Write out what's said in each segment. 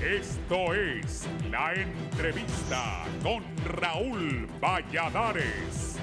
Esto es La Entrevista con Raúl Valladares.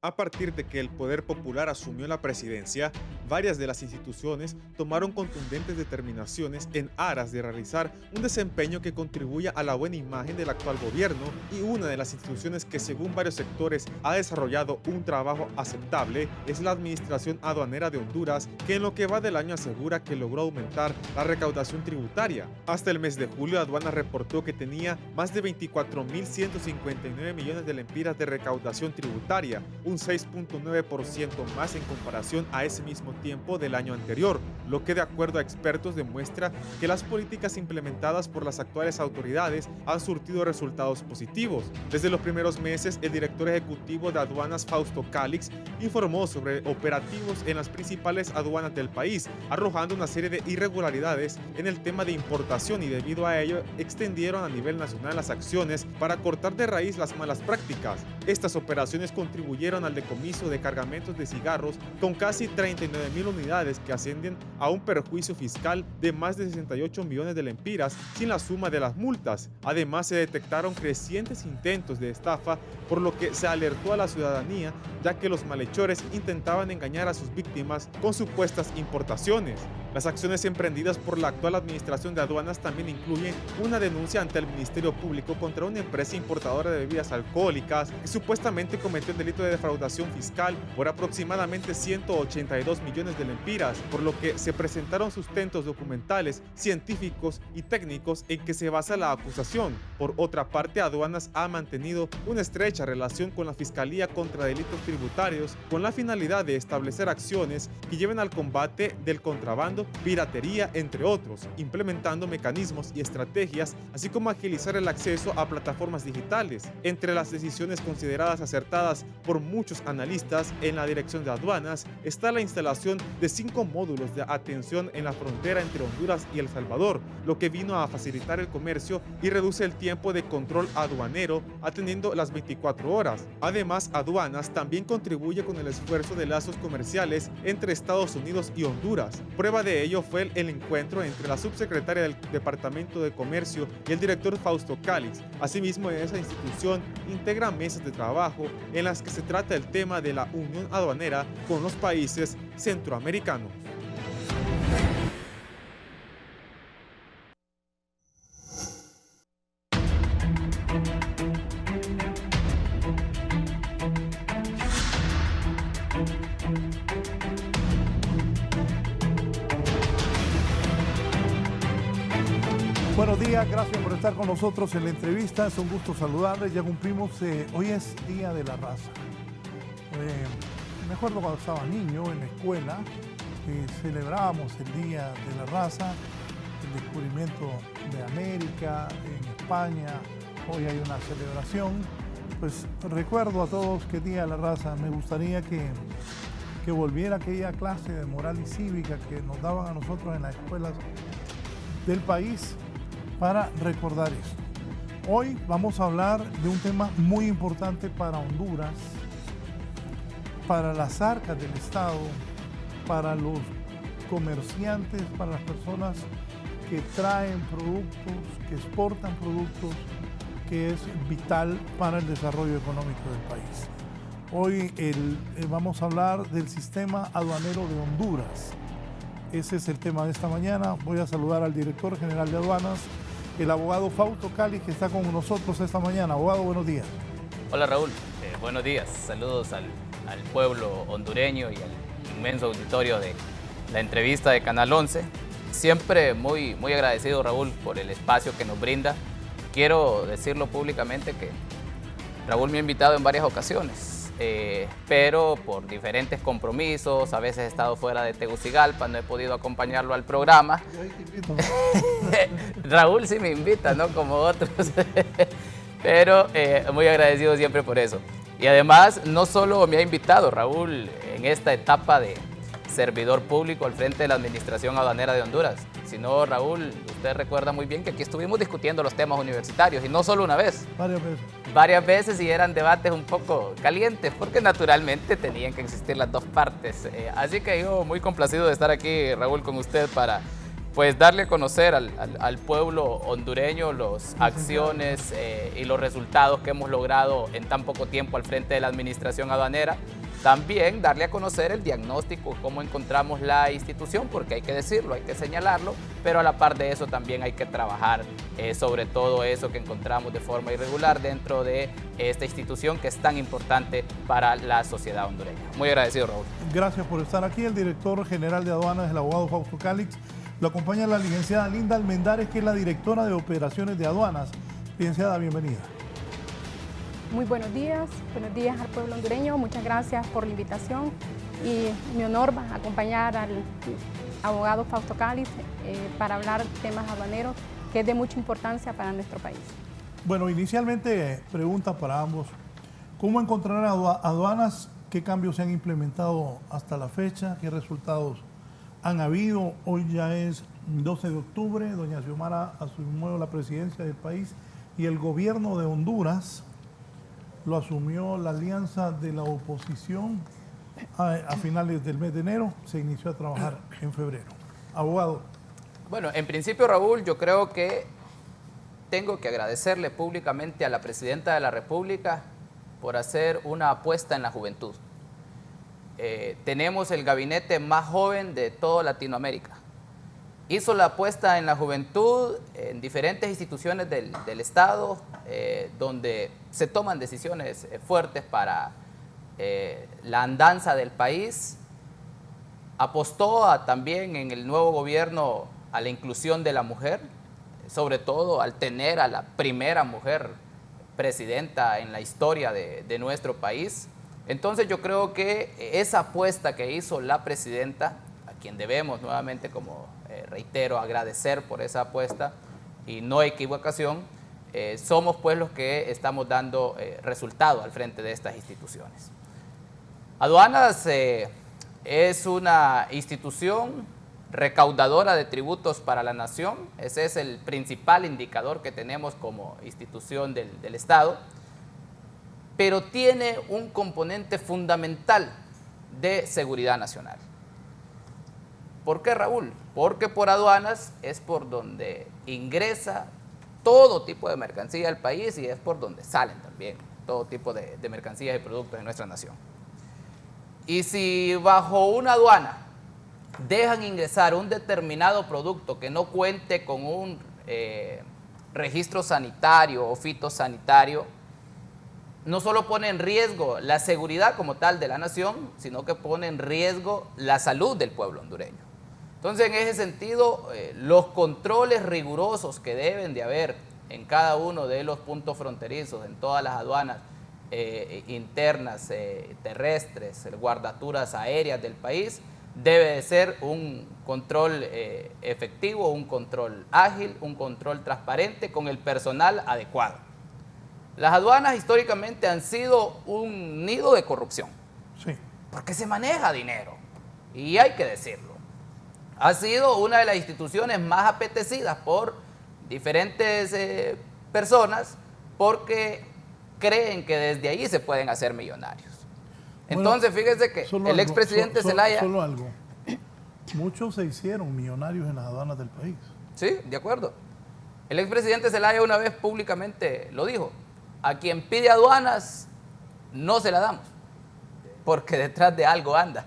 A partir de que el Poder Popular asumió la presidencia, varias de las instituciones tomaron contundentes determinaciones en aras de realizar un desempeño que contribuya a la buena imagen del actual gobierno, y una de las instituciones que según varios sectores ha desarrollado un trabajo aceptable es la Administración Aduanera de Honduras, que en lo que va del año asegura que logró aumentar la recaudación tributaria. Hasta el mes de julio, Aduanas reportó que tenía más de 24.159 millones de lempiras de recaudación tributaria, un 6.9% más en comparación a ese mismo tiempo del año anterior, lo que de acuerdo a expertos demuestra que las políticas implementadas por las actuales autoridades han surtido resultados positivos. Desde los primeros meses, el director ejecutivo de Aduanas, Fausto Calix, informó sobre operativos en las principales aduanas del país, arrojando una serie de irregularidades en el tema de importación, y debido a ello extendieron a nivel nacional las acciones para cortar de raíz las malas prácticas. Estas operaciones contribuyeron al decomiso de cargamentos de cigarros con casi 39.000 unidades, que ascienden a un perjuicio fiscal de más de 68 millones de lempiras sin la suma de las multas. Además, se detectaron crecientes intentos de estafa, por lo que se alertó a la ciudadanía, ya que los malhechores intentaban engañar a sus víctimas con supuestas importaciones. Las acciones emprendidas por la actual administración de aduanas también incluyen una denuncia ante el Ministerio Público contra una empresa importadora de bebidas alcohólicas que supuestamente cometió el delito de defraudación fiscal por aproximadamente 182 millones de lempiras, por lo que se presentaron sustentos documentales, científicos y técnicos en que se basa la acusación. Por otra parte, Aduanas ha mantenido una estrecha relación con la Fiscalía contra Delitos Tributarios, con la finalidad de establecer acciones que lleven al combate del contrabando, piratería, entre otros, implementando mecanismos y estrategias, así como agilizar el acceso a plataformas digitales. Entre las decisiones consideradas acertadas por muchos analistas en la dirección de aduanas está la instalación de 5 módulos de atención en la frontera entre Honduras y El Salvador, lo que vino a facilitar el comercio y reduce el tiempo de control aduanero, atendiendo las 24 horas. Además, Aduanas también contribuye con el esfuerzo de lazos comerciales entre Estados Unidos y Honduras. Prueba de ello fue el encuentro entre la subsecretaria del Departamento de Comercio y el director Fausto Calix. Asimismo, esa institución integra mesas de trabajo en las que se trata el tema de la unión aduanera con los países centroamericanos. Buenos días, gracias por estar con nosotros en la entrevista. Es un gusto saludarles. Ya cumplimos, hoy es Día de la Raza. Me acuerdo cuando estaba niño en la escuela, celebrábamos el Día de la Raza, el descubrimiento de América, en España. Hoy hay una celebración. Pues recuerdo a todos que Día de la Raza. Me gustaría que volviera aquella clase de moral y cívica que nos daban a nosotros en las escuelas del país, para recordar esto. Hoy vamos a hablar de un tema muy importante para Honduras, para las arcas del Estado, para los comerciantes, para las personas que traen productos, que exportan productos, que es vital para el desarrollo económico del país. Hoy vamos a hablar del sistema aduanero de Honduras. Ese es el tema de esta mañana. Voy a saludar al director general de aduanas, el abogado Fausto Calix, que está con nosotros esta mañana. Abogado, buenos días. Hola Raúl, buenos días. Saludos al pueblo hondureño y al inmenso auditorio de la entrevista de Canal 11. Siempre muy agradecido, Raúl, por el espacio que nos brinda. Quiero decirlo públicamente que Raúl me ha invitado en varias ocasiones, pero por diferentes compromisos, a veces he estado fuera de Tegucigalpa, no he podido acompañarlo al programa. Raúl sí me invita, ¿no? Como otros, pero muy agradecido siempre por eso. Y además, no solo me ha invitado Raúl en esta etapa de servidor público al frente de la Administración Aduanera de Honduras, sino, Raúl, usted recuerda muy bien que aquí estuvimos discutiendo los temas universitarios, y no solo una vez. Varias veces, y eran debates un poco calientes, porque naturalmente tenían que existir las dos partes. Así que yo muy complacido de estar aquí, Raúl, con usted para Pues darle a conocer al pueblo hondureño las acciones y los resultados que hemos logrado en tan poco tiempo al frente de la administración aduanera. También darle a conocer el diagnóstico, cómo encontramos la institución, porque hay que decirlo, hay que señalarlo, pero a la par de eso también hay que trabajar sobre todo eso que encontramos de forma irregular dentro de esta institución que es tan importante para la sociedad hondureña. Muy agradecido, Raúl. Gracias por estar aquí. El director general de aduanas, el abogado Fausto Calix. Lo acompaña la licenciada Linda Almendares, que es la directora de operaciones de aduanas. Licenciada, bienvenida. Muy buenos días al pueblo hondureño, muchas gracias por la invitación y mi honor acompañar al abogado Fausto Calix para hablar de temas aduaneros que es de mucha importancia para nuestro país. Bueno, inicialmente pregunta para ambos. ¿Cómo encontrar aduanas? ¿Qué cambios se han implementado hasta la fecha? ¿Qué resultados han habido? Hoy ya es 12 de octubre, doña Xiomara asumió la presidencia del país y el gobierno de Honduras lo asumió la alianza de la oposición a finales del mes de enero, se inició a trabajar en febrero. Abogado. Bueno, en principio, Raúl, yo creo que tengo que agradecerle públicamente a la Presidenta de la República por hacer una apuesta en la juventud. Tenemos el gabinete más joven de toda Latinoamérica. Hizo la apuesta en la juventud en diferentes instituciones del Estado, donde se toman decisiones fuertes para la andanza del país. Apostó también en el nuevo gobierno a la inclusión de la mujer, sobre todo al tener a la primera mujer presidenta en la historia de nuestro país. Entonces yo creo que esa apuesta que hizo la presidenta, a quien debemos nuevamente, como reitero, agradecer por esa apuesta y no equivocación, somos pues los que estamos dando resultado al frente de estas instituciones. Aduanas es una institución recaudadora de tributos para la nación. Ese es el principal indicador que tenemos como institución del Estado, pero tiene un componente fundamental de seguridad nacional. ¿Por qué, Raúl? Porque por aduanas es por donde ingresa todo tipo de mercancía al país y es por donde salen también todo tipo de mercancías y productos de nuestra nación. Y si bajo una aduana dejan ingresar un determinado producto que no cuente con un registro sanitario o fitosanitario, no solo pone en riesgo la seguridad como tal de la nación, sino que pone en riesgo la salud del pueblo hondureño. Entonces, en ese sentido, los controles rigurosos que deben de haber en cada uno de los puntos fronterizos, en todas las aduanas internas, terrestres, guardaturas aéreas del país, debe de ser un control efectivo, un control ágil, un control transparente con el personal adecuado. Las aduanas históricamente han sido un nido de corrupción, Sí. porque se maneja dinero, y hay que decirlo. Ha sido una de las instituciones más apetecidas por diferentes personas porque creen que desde allí se pueden hacer millonarios. Entonces, Bueno, fíjese que el expresidente Zelaya... Solo algo. Muchos se hicieron millonarios en las aduanas del país. Sí, de acuerdo. El expresidente Zelaya una vez públicamente lo dijo: a quien pide aduanas no se la damos, porque detrás de algo anda.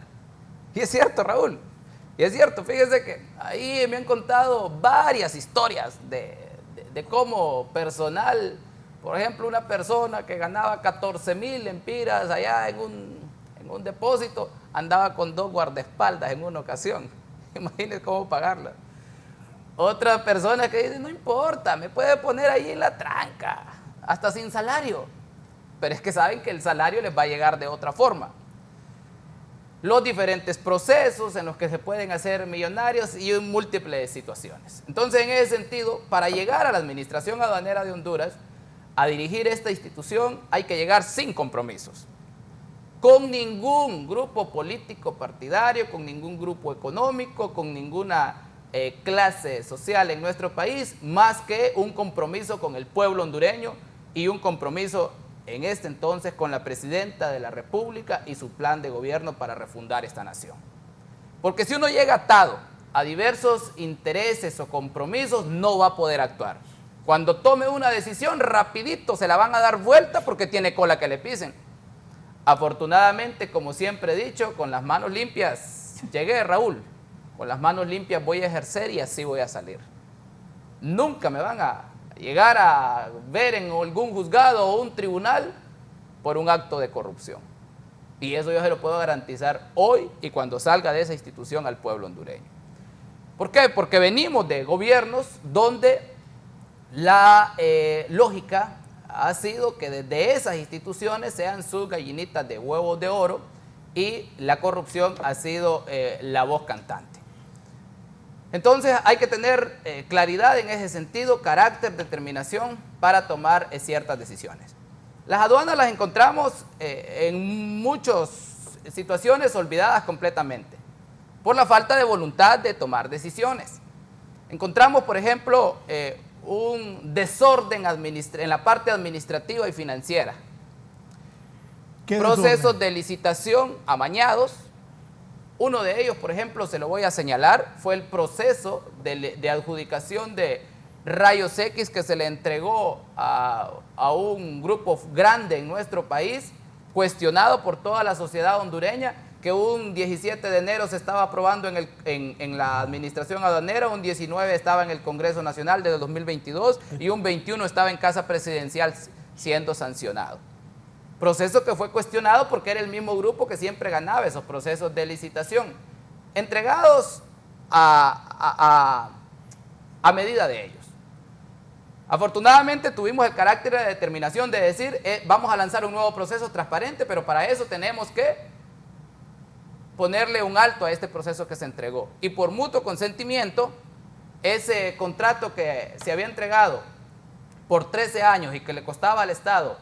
Y es cierto, Raúl. Y es cierto, fíjese que ahí me han contado varias historias de cómo personal, por ejemplo, una persona que ganaba 14,000 lempiras allá en un depósito, andaba con 2 guardaespaldas en una ocasión. Imagínense cómo pagarla. Otra persona que dice: no importa, me puede poner ahí en la tranca, hasta sin salario. Pero es que saben que el salario les va a llegar de otra forma. Los diferentes procesos en los que se pueden hacer millonarios y en múltiples situaciones. Entonces, en ese sentido, para llegar a la Administración Aduanera de Honduras, a dirigir esta institución, hay que llegar sin compromisos, con ningún grupo político partidario, con ningún grupo económico, con ninguna clase social en nuestro país, más que un compromiso con el pueblo hondureño y un compromiso en este entonces con la Presidenta de la República y su plan de gobierno para refundar esta nación. Porque si uno llega atado a diversos intereses o compromisos, no va a poder actuar. Cuando tome una decisión, rapidito se la van a dar vuelta porque tiene cola que le pisen. Afortunadamente, como siempre he dicho, con las manos limpias llegué, Raúl. Con las manos limpias voy a ejercer y así voy a salir. Nunca me van a llegar a ver en algún juzgado o un tribunal por un acto de corrupción. Y eso yo se lo puedo garantizar hoy y cuando salga de esa institución al pueblo hondureño. ¿Por qué? Porque venimos de gobiernos donde la lógica ha sido que desde esas instituciones sean sus gallinitas de huevos de oro y la corrupción ha sido la voz cantante. Entonces hay que tener claridad en ese sentido, carácter, determinación para tomar ciertas decisiones. Las aduanas las encontramos en muchas situaciones olvidadas completamente por la falta de voluntad de tomar decisiones. Encontramos, por ejemplo, un desorden en la parte administrativa y financiera. Procesos de licitación amañados. Uno de ellos, por ejemplo, se lo voy a señalar, fue el proceso de adjudicación de rayos X que se le entregó a un grupo grande en nuestro país, cuestionado por toda la sociedad hondureña, que un 17 de enero se estaba aprobando en la administración aduanera, un 19 estaba en el Congreso Nacional de 2022 y un 21 estaba en Casa Presidencial siendo sancionado. Proceso que fue cuestionado porque era el mismo grupo que siempre ganaba esos procesos de licitación, entregados a medida de ellos. Afortunadamente tuvimos el carácter de determinación de decir, vamos a lanzar un nuevo proceso transparente, pero para eso tenemos que ponerle un alto a este proceso que se entregó. Y por mutuo consentimiento, ese contrato que se había entregado por 13 años y que le costaba al Estado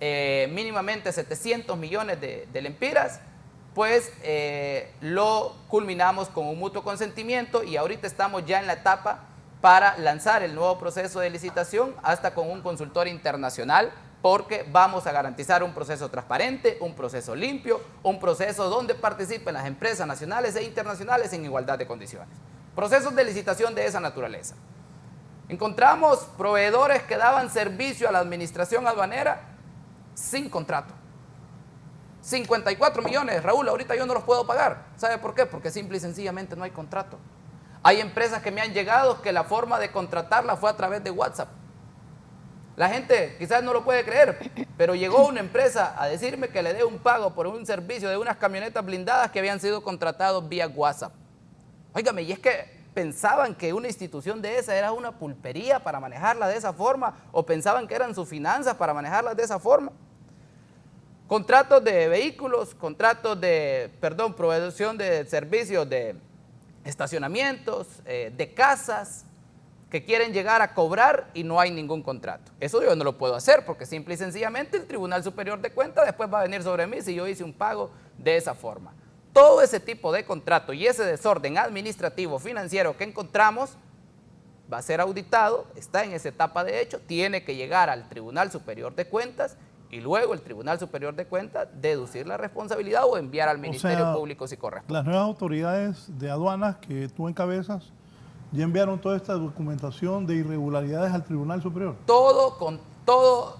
mínimamente 700 millones de lempiras, pues lo culminamos con un mutuo consentimiento y ahorita estamos ya en la etapa para lanzar el nuevo proceso de licitación hasta con un consultor internacional, porque vamos a garantizar un proceso transparente, un proceso limpio, un proceso donde participen las empresas nacionales e internacionales en igualdad de condiciones. Procesos de licitación de esa naturaleza. Encontramos proveedores que daban servicio a la administración aduanera sin contrato. 54 millones, Raúl, ahorita yo no los puedo pagar. ¿Sabe por qué? Porque simple y sencillamente no hay contrato. Hay empresas que me han llegado que la forma de contratarla fue a través de WhatsApp. La gente quizás no lo puede creer, pero llegó una empresa a decirme que le dé un pago por un servicio de unas camionetas blindadas que habían sido contratados vía WhatsApp. Óigame, y es que pensaban que una institución de esa era una pulpería para manejarla de esa forma, o pensaban que eran sus finanzas para manejarlas de esa forma. Contratos de vehículos, provisión de servicios de estacionamientos, de casas, que quieren llegar a cobrar y no hay ningún contrato. Eso yo no lo puedo hacer porque simple y sencillamente el Tribunal Superior de Cuentas después va a venir sobre mí si yo hice un pago de esa forma. Todo ese tipo de contrato y ese desorden administrativo financiero que encontramos va a ser auditado, está en esa etapa de hecho, tiene que llegar al Tribunal Superior de Cuentas y luego el Tribunal Superior de Cuentas deducir la responsabilidad o enviar al Ministerio Público si corresponde. Las nuevas autoridades de aduanas que tú encabezas ya enviaron toda esta documentación de irregularidades al Tribunal Superior. Todo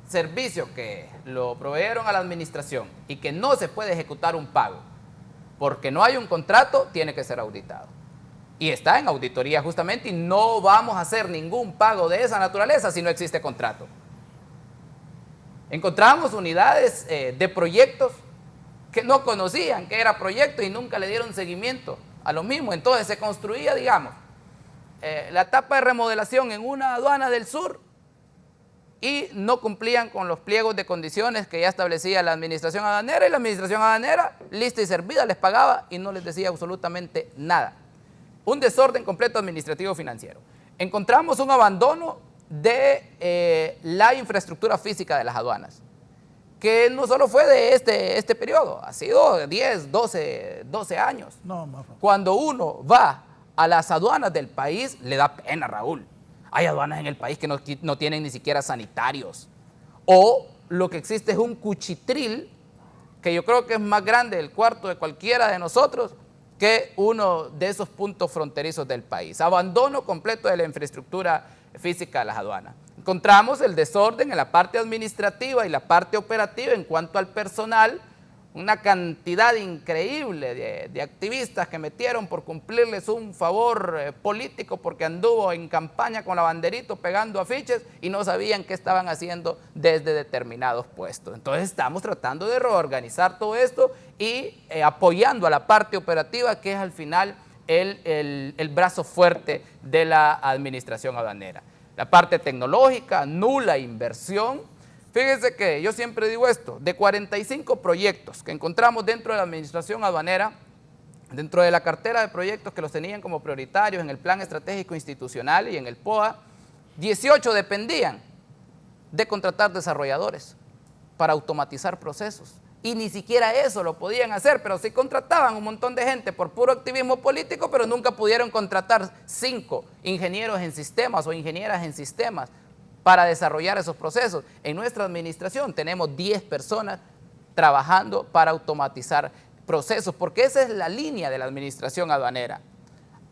servicio que lo proveyeron a la administración y que no se puede ejecutar un pago porque no hay un contrato, tiene que ser auditado. Y está en auditoría justamente y no vamos a hacer ningún pago de esa naturaleza si no existe contrato. Encontramos unidades de proyectos que no conocían que era proyecto y nunca le dieron seguimiento a lo mismo. Entonces se construía, digamos, la etapa de remodelación en una aduana del sur y no cumplían con los pliegos de condiciones que ya establecía la administración aduanera, y la administración aduanera, lista y servida, les pagaba y no les decía absolutamente nada. Un desorden completo administrativo financiero. Encontramos un abandono de la infraestructura física de las aduanas, que no solo fue de este periodo, ha sido de 10, 12 años. No, más. Cuando uno va a las aduanas del país, le da pena, Raúl. Hay aduanas en el país que no tienen ni siquiera sanitarios. O lo que existe es un cuchitril, que yo creo que es más grande el cuarto de cualquiera de nosotros, que uno de esos puntos fronterizos del país. Abandono completo de la infraestructura física de las aduanas. Encontramos el desorden en la parte administrativa y la parte operativa en cuanto al personal, una cantidad increíble de activistas que metieron por cumplirles un favor político porque anduvo en campaña con la banderita pegando afiches y no sabían qué estaban haciendo desde determinados puestos. Entonces estamos tratando de reorganizar todo esto y apoyando a la parte operativa, que es al final el brazo fuerte de la administración aduanera. La parte tecnológica, nula inversión. Fíjense que yo siempre digo esto, de 45 proyectos que encontramos dentro de la administración aduanera, dentro de la cartera de proyectos que los tenían como prioritarios en el Plan Estratégico Institucional y en el POA, 18 dependían de contratar desarrolladores para automatizar procesos. Y ni siquiera eso lo podían hacer, pero sí contrataban un montón de gente por puro activismo político, pero nunca pudieron contratar 5 ingenieros en sistemas o ingenieras en sistemas para desarrollar esos procesos. En nuestra administración tenemos 10 personas trabajando para automatizar procesos, porque esa es la línea de la administración aduanera.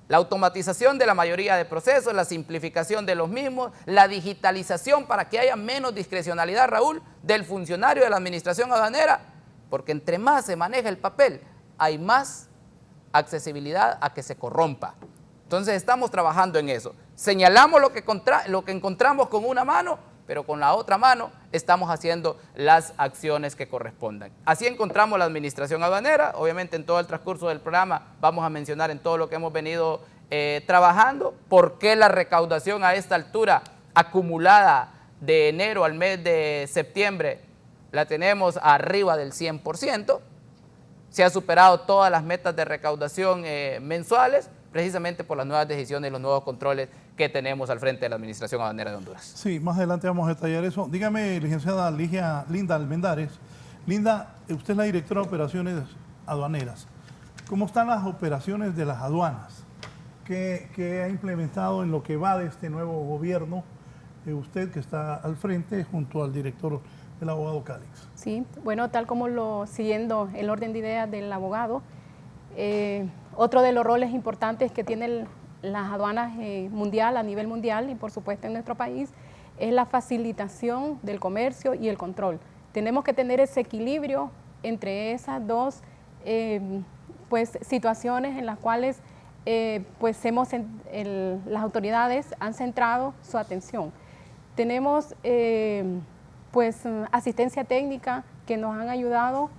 La automatización de la mayoría de procesos, la simplificación de los mismos, la digitalización para que haya menos discrecionalidad, Raúl, del funcionario de la administración aduanera, porque entre más se maneja el papel, hay más accesibilidad a que se corrompa. Entonces estamos trabajando en eso. Señalamos lo que encontramos con una mano, pero con la otra mano estamos haciendo las acciones que correspondan. Así encontramos la administración aduanera. Obviamente en todo el transcurso del programa vamos a mencionar en todo lo que hemos venido trabajando, por qué la recaudación a esta altura acumulada de enero al mes de septiembre la tenemos arriba del 100%. Se han superado todas las metas de recaudación mensuales, precisamente por las nuevas decisiones y los nuevos controles que tenemos al frente de la Administración Aduanera de Honduras. Sí, más adelante vamos a detallar eso. Dígame, licenciada Linda Almendares. Linda, usted es la directora de operaciones aduaneras. ¿Cómo están las operaciones de las aduanas? ¿Qué ha implementado en lo que va de este nuevo gobierno? Usted que está al frente junto al director, el abogado Calix. Sí, bueno, tal como siguiendo el orden de ideas del abogado, otro de los roles importantes que tienen las aduanas a nivel mundial y por supuesto en nuestro país es la facilitación del comercio y el control. Tenemos que tener ese equilibrio entre esas dos situaciones en las cuales las autoridades han centrado su atención. Tenemos asistencia técnica que nos han ayudado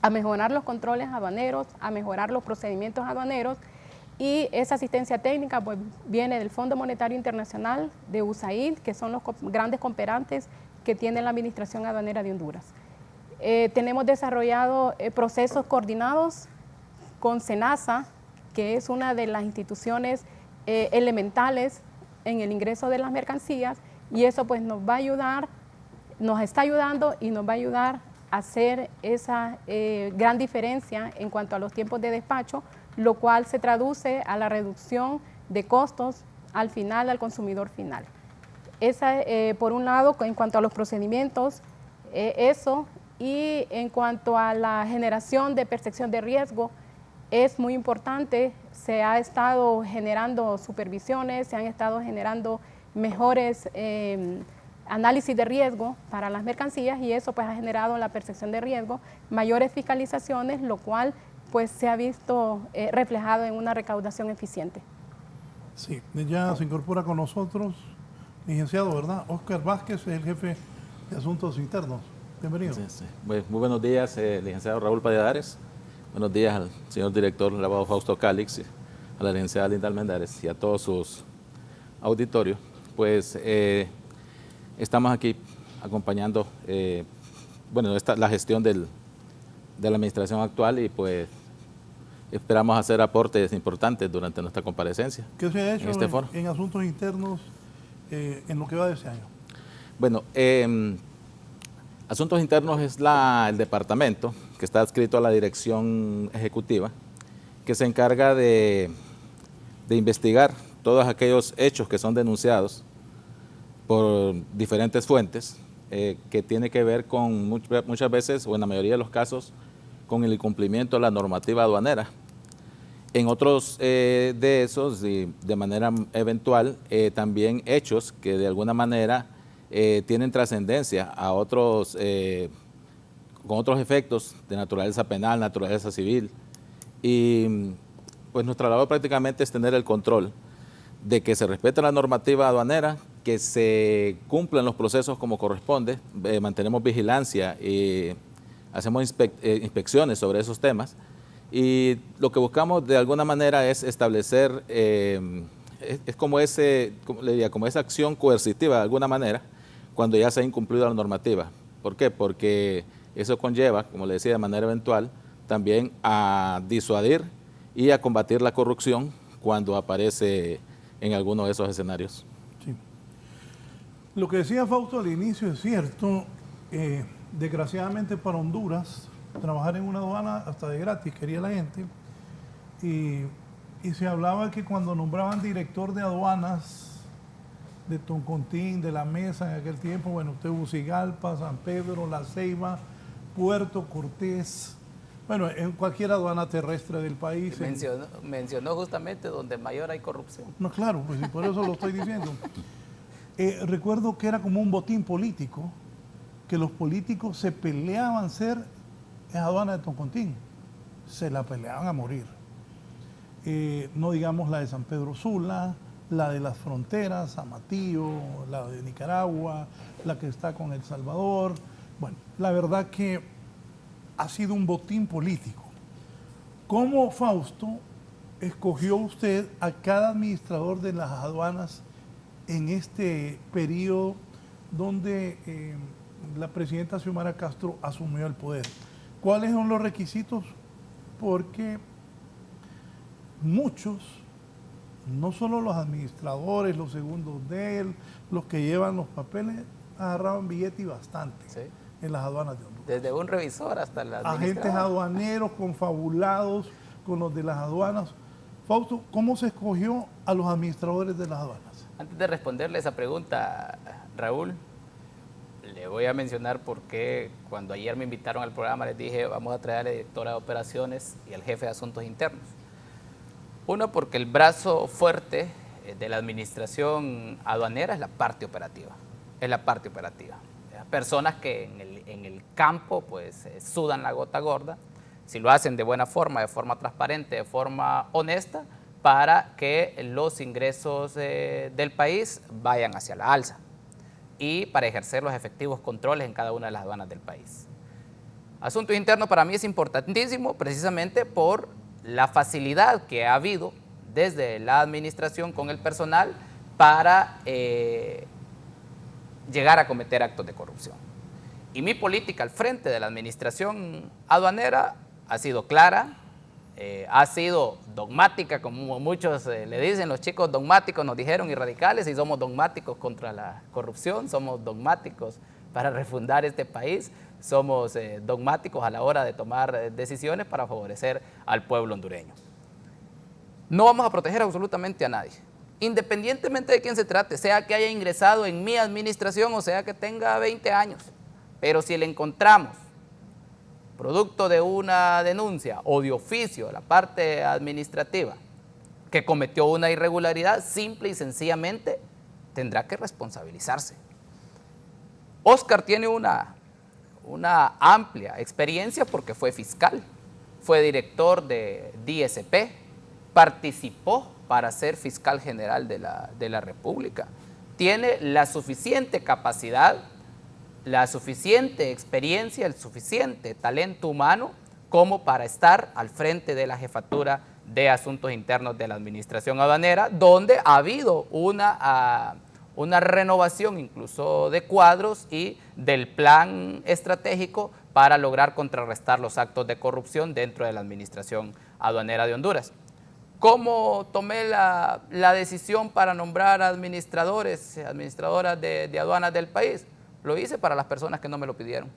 a mejorar los controles aduaneros, a mejorar los procedimientos aduaneros, y esa asistencia técnica viene del Fondo Monetario Internacional, de USAID, que son los grandes cooperantes que tiene la Administración Aduanera de Honduras. Tenemos desarrollado procesos coordinados con SENASA, que es una de las instituciones elementales en el ingreso de las mercancías, y eso pues nos va a ayudar, nos está ayudando y nos va a ayudar a hacer esa gran diferencia en cuanto a los tiempos de despacho, lo cual se traduce a la reducción de costos al final, al consumidor final. Esa, por un lado, en cuanto a los procedimientos, eso, y en cuanto a la generación de percepción de riesgo, es muy importante. Se ha estado generando supervisiones, se han estado generando mejores análisis de riesgo para las mercancías, y eso pues ha generado la percepción de riesgo, mayores fiscalizaciones, lo cual pues se ha visto reflejado en una recaudación eficiente. Sí, ya se incorpora con nosotros, licenciado, ¿verdad? Óscar Vázquez, el jefe de Asuntos Internos. Bienvenido. Sí, sí. Muy buenos días, licenciado Raúl Valladares. Buenos días al señor director, el abogado Fausto Calix, a la licenciada Linda Almendares y a todos sus auditorios. Pues estamos aquí acompañando la gestión de la administración actual, y pues esperamos hacer aportes importantes durante nuestra comparecencia. ¿Qué se ha hecho en este foro? En asuntos internos en lo que va de ese año? Bueno, Asuntos Internos es el departamento que está adscrito a la dirección ejecutiva, que se encarga de investigar todos aquellos hechos que son denunciados por diferentes fuentes, que tiene que ver con muchas veces, o en la mayoría de los casos, con el incumplimiento de la normativa aduanera. En otros de esos, y de manera eventual, también hechos que de alguna manera tienen trascendencia a otros, con otros efectos de naturaleza penal, naturaleza civil. Y pues nuestra labor prácticamente es tener el control de que se respete la normativa aduanera, que se cumplan los procesos como corresponde, mantenemos vigilancia y hacemos inspecciones sobre esos temas. Y lo que buscamos de alguna manera es establecer, es como esa acción coercitiva de alguna manera, cuando ya se ha incumplido la normativa. ¿Por qué? Porque eso conlleva, como le decía, de manera eventual, también a disuadir y a combatir la corrupción cuando aparece en alguno de esos escenarios. Sí. Lo que decía Fausto al inicio es cierto. Desgraciadamente para Honduras, trabajar en una aduana hasta de gratis quería la gente. Y se hablaba que cuando nombraban director de aduanas de Toncontín, de La Mesa en aquel tiempo, bueno, Tegucigalpa, San Pedro, La Ceiba, Puerto Cortés, bueno, en cualquier aduana terrestre del país. Mencionó justamente donde mayor hay corrupción. No, claro, pues por eso lo estoy diciendo. Recuerdo que era como un botín político, que los políticos se peleaban ser en aduana de Toncontín, se la peleaban a morir. No digamos la de San Pedro Sula, la de las fronteras, Amatillo, la de Nicaragua, la que está con El Salvador. Bueno, la verdad que ha sido un botín político. ¿Cómo, Fausto, escogió usted a cada administrador de las aduanas en este periodo donde la presidenta Xiomara Castro asumió el poder? ¿Cuáles son los requisitos? Porque muchos, no solo los administradores, los segundos de él, los que llevan los papeles, agarraban billete y bastante, sí, en las aduanas de Honduras. Desde un revisor hasta las agentes aduaneros confabulados con los de las aduanas. Fausto, ¿cómo se escogió a los administradores de las aduanas? Antes de responderle esa pregunta, Raúl, le voy a mencionar por qué cuando ayer me invitaron al programa les dije vamos a traer a la directora de operaciones y al jefe de asuntos internos. Uno, porque el brazo fuerte de la administración aduanera es la parte operativa. Es la parte operativa. Personas que en el campo pues sudan la gota gorda, si lo hacen de buena forma, de forma transparente, de forma honesta, para que los ingresos del país vayan hacia la alza y para ejercer los efectivos controles en cada una de las aduanas del país. Asuntos internos para mí es importantísimo precisamente por la facilidad que ha habido desde la administración con el personal para llegar a cometer actos de corrupción. Y mi política al frente de la administración aduanera ha sido clara, ha sido dogmática, como muchos le dicen, los chicos dogmáticos nos dijeron y radicales, y somos dogmáticos contra la corrupción, somos dogmáticos para refundar este país, somos dogmáticos a la hora de tomar decisiones para favorecer al pueblo hondureño. No vamos a proteger absolutamente a nadie, independientemente de quién se trate, sea que haya ingresado en mi administración o sea que tenga 20 años, pero si le encontramos producto de una denuncia o de oficio, la parte administrativa, que cometió una irregularidad, simple y sencillamente tendrá que responsabilizarse. Oscar tiene una amplia experiencia porque fue fiscal, fue director de DSP, participó para ser fiscal general de la República, tiene la suficiente capacidad, la suficiente experiencia, el suficiente talento humano como para estar al frente de la jefatura de asuntos internos de la administración aduanera, donde ha habido una renovación incluso de cuadros y del plan estratégico para lograr contrarrestar los actos de corrupción dentro de la administración aduanera de Honduras. ¿Cómo tomé la decisión para nombrar administradoras de aduanas del país? Lo hice para las personas que no me lo pidieron,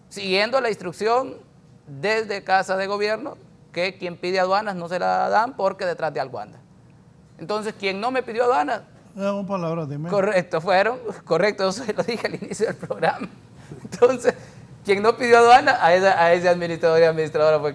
siguiendo la instrucción desde Casa de Gobierno que quien pide aduanas no se la dan porque detrás de algo anda. Entonces, quien no me pidió aduanas, palabras de correcto, eso se lo dije al inicio del programa. Entonces, quien no pidió aduana, a ese administrador y administradora fue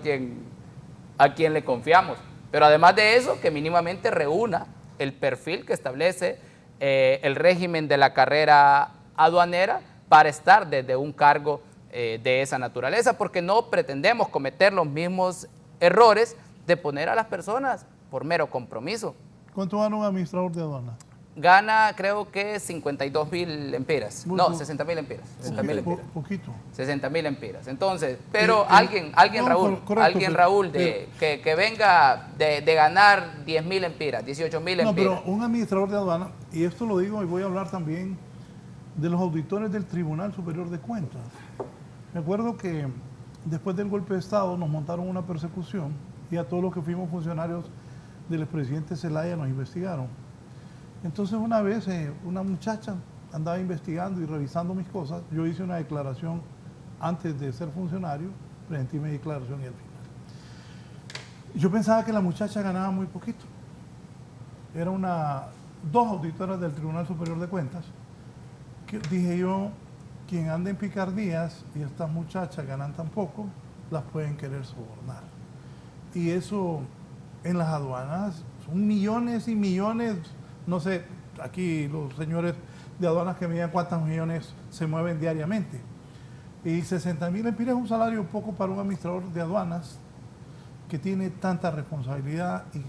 a quien le confiamos. Pero además de eso, que mínimamente reúna el perfil que establece el régimen de la carrera aduanera para estar desde un cargo de esa naturaleza, porque no pretendemos cometer los mismos errores de poner a las personas por mero compromiso. ¿Cuánto gana un administrador de aduana? Gana, creo que 52.000 empiras. Muy No, poco. 60.000 empiras. 60.000 empiras. Poquito. 60.000 empiras. Entonces, pero no, Raúl, correcto, alguien, Raúl, que venga de ganar 10.000 empiras, 18.000 No, empiras. pero un administrador de aduana, y esto lo digo y voy a hablar también de los auditores del Tribunal Superior de Cuentas. Me acuerdo que después del golpe de Estado nos montaron una persecución y a todos los que fuimos funcionarios del expresidente Zelaya nos investigaron. Entonces una vez una muchacha andaba investigando y revisando mis cosas, yo hice una declaración antes de ser funcionario, presenté mi declaración y al final. Yo pensaba que la muchacha ganaba muy poquito. Era dos auditoras del Tribunal Superior de Cuentas, que dije yo, quien anda en picardías y estas muchachas ganan tan poco, las pueden querer sobornar. Y eso en las aduanas son millones y millones. No sé, aquí los señores de aduanas que me digan cuántos millones se mueven diariamente. Y 60.000 empiras es un salario poco para un administrador de aduanas que tiene tanta responsabilidad y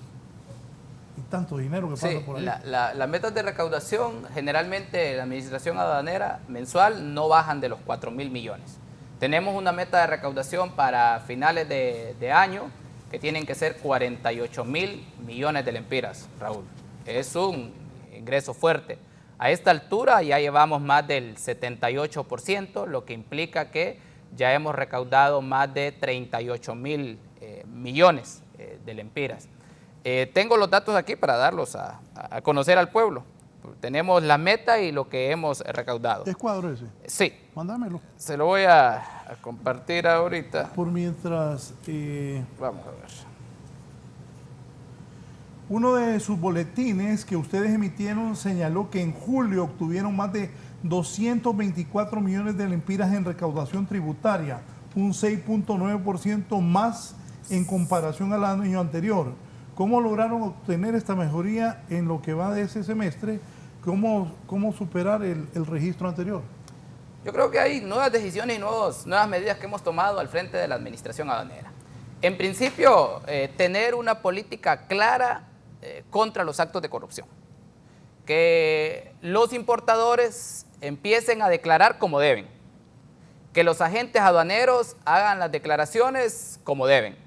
tanto dinero que pasa por ahí. Las metas de recaudación, generalmente la administración aduanera mensual no bajan de los 4.000 millones. Tenemos una meta de recaudación para finales de año que tienen que ser 48.000 millones de lempiras, Raúl. Es un ingreso fuerte. A esta altura ya llevamos más del 78%, lo que implica que ya hemos recaudado más de 38.000 millones de lempiras. Tengo los datos aquí para darlos a conocer al pueblo. Tenemos la meta y lo que hemos recaudado. ¿Es cuadro ese? Sí. Mándamelo. Se lo voy a compartir ahorita. Por mientras... Vamos a ver. Uno de sus boletines que ustedes emitieron señaló que en julio obtuvieron más de 224 millones de lempiras en recaudación tributaria, un 6.9% más en comparación al año anterior. ¿Cómo lograron obtener esta mejoría en lo que va de ese semestre? ¿Cómo superar el registro anterior? Yo creo que hay nuevas decisiones y nuevas medidas que hemos tomado al frente de la administración aduanera. En principio, tener una política clara contra los actos de corrupción. Que los importadores empiecen a declarar como deben. Que los agentes aduaneros hagan las declaraciones como deben.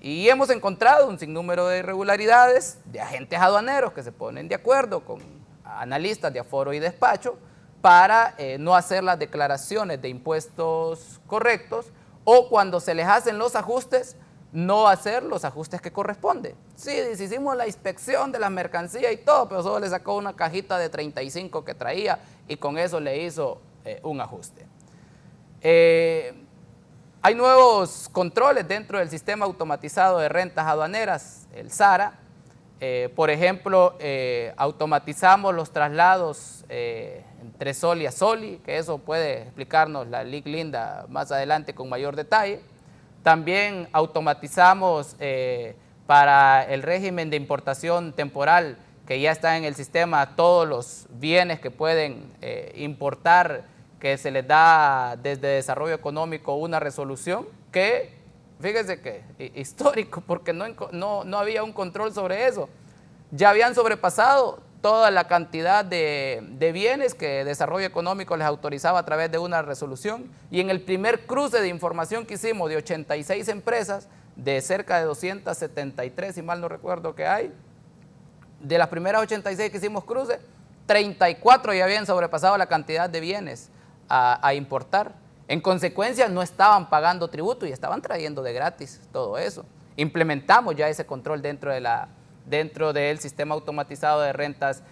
Y hemos encontrado un sinnúmero de irregularidades de agentes aduaneros que se ponen de acuerdo con analistas de aforo y despacho para no hacer las declaraciones de impuestos correctos, o cuando se les hacen los ajustes, no hacer los ajustes que corresponden. Sí, hicimos la inspección de las mercancías y todo, pero solo le sacó una cajita de 35 que traía y con eso le hizo un ajuste. Hay nuevos controles dentro del sistema automatizado de rentas aduaneras, el SARA. Por ejemplo, automatizamos los traslados entre Soli a Soli, que eso puede explicarnos la LIC Linda más adelante con mayor detalle. También automatizamos para el régimen de importación temporal, que ya está en el sistema, todos los bienes que pueden importar, que se les da desde Desarrollo Económico una resolución que, fíjese que histórico, porque no había un control sobre eso. Ya habían sobrepasado toda la cantidad de bienes que Desarrollo Económico les autorizaba a través de una resolución, y en el primer cruce de información que hicimos de 86 empresas, de cerca de 273, si mal no recuerdo que hay, de las primeras 86 que hicimos cruce, 34 ya habían sobrepasado la cantidad de bienes a importar. En consecuencia, no estaban pagando tributo y estaban trayendo de gratis todo eso. Implementamos ya ese control dentro del sistema automatizado de rentas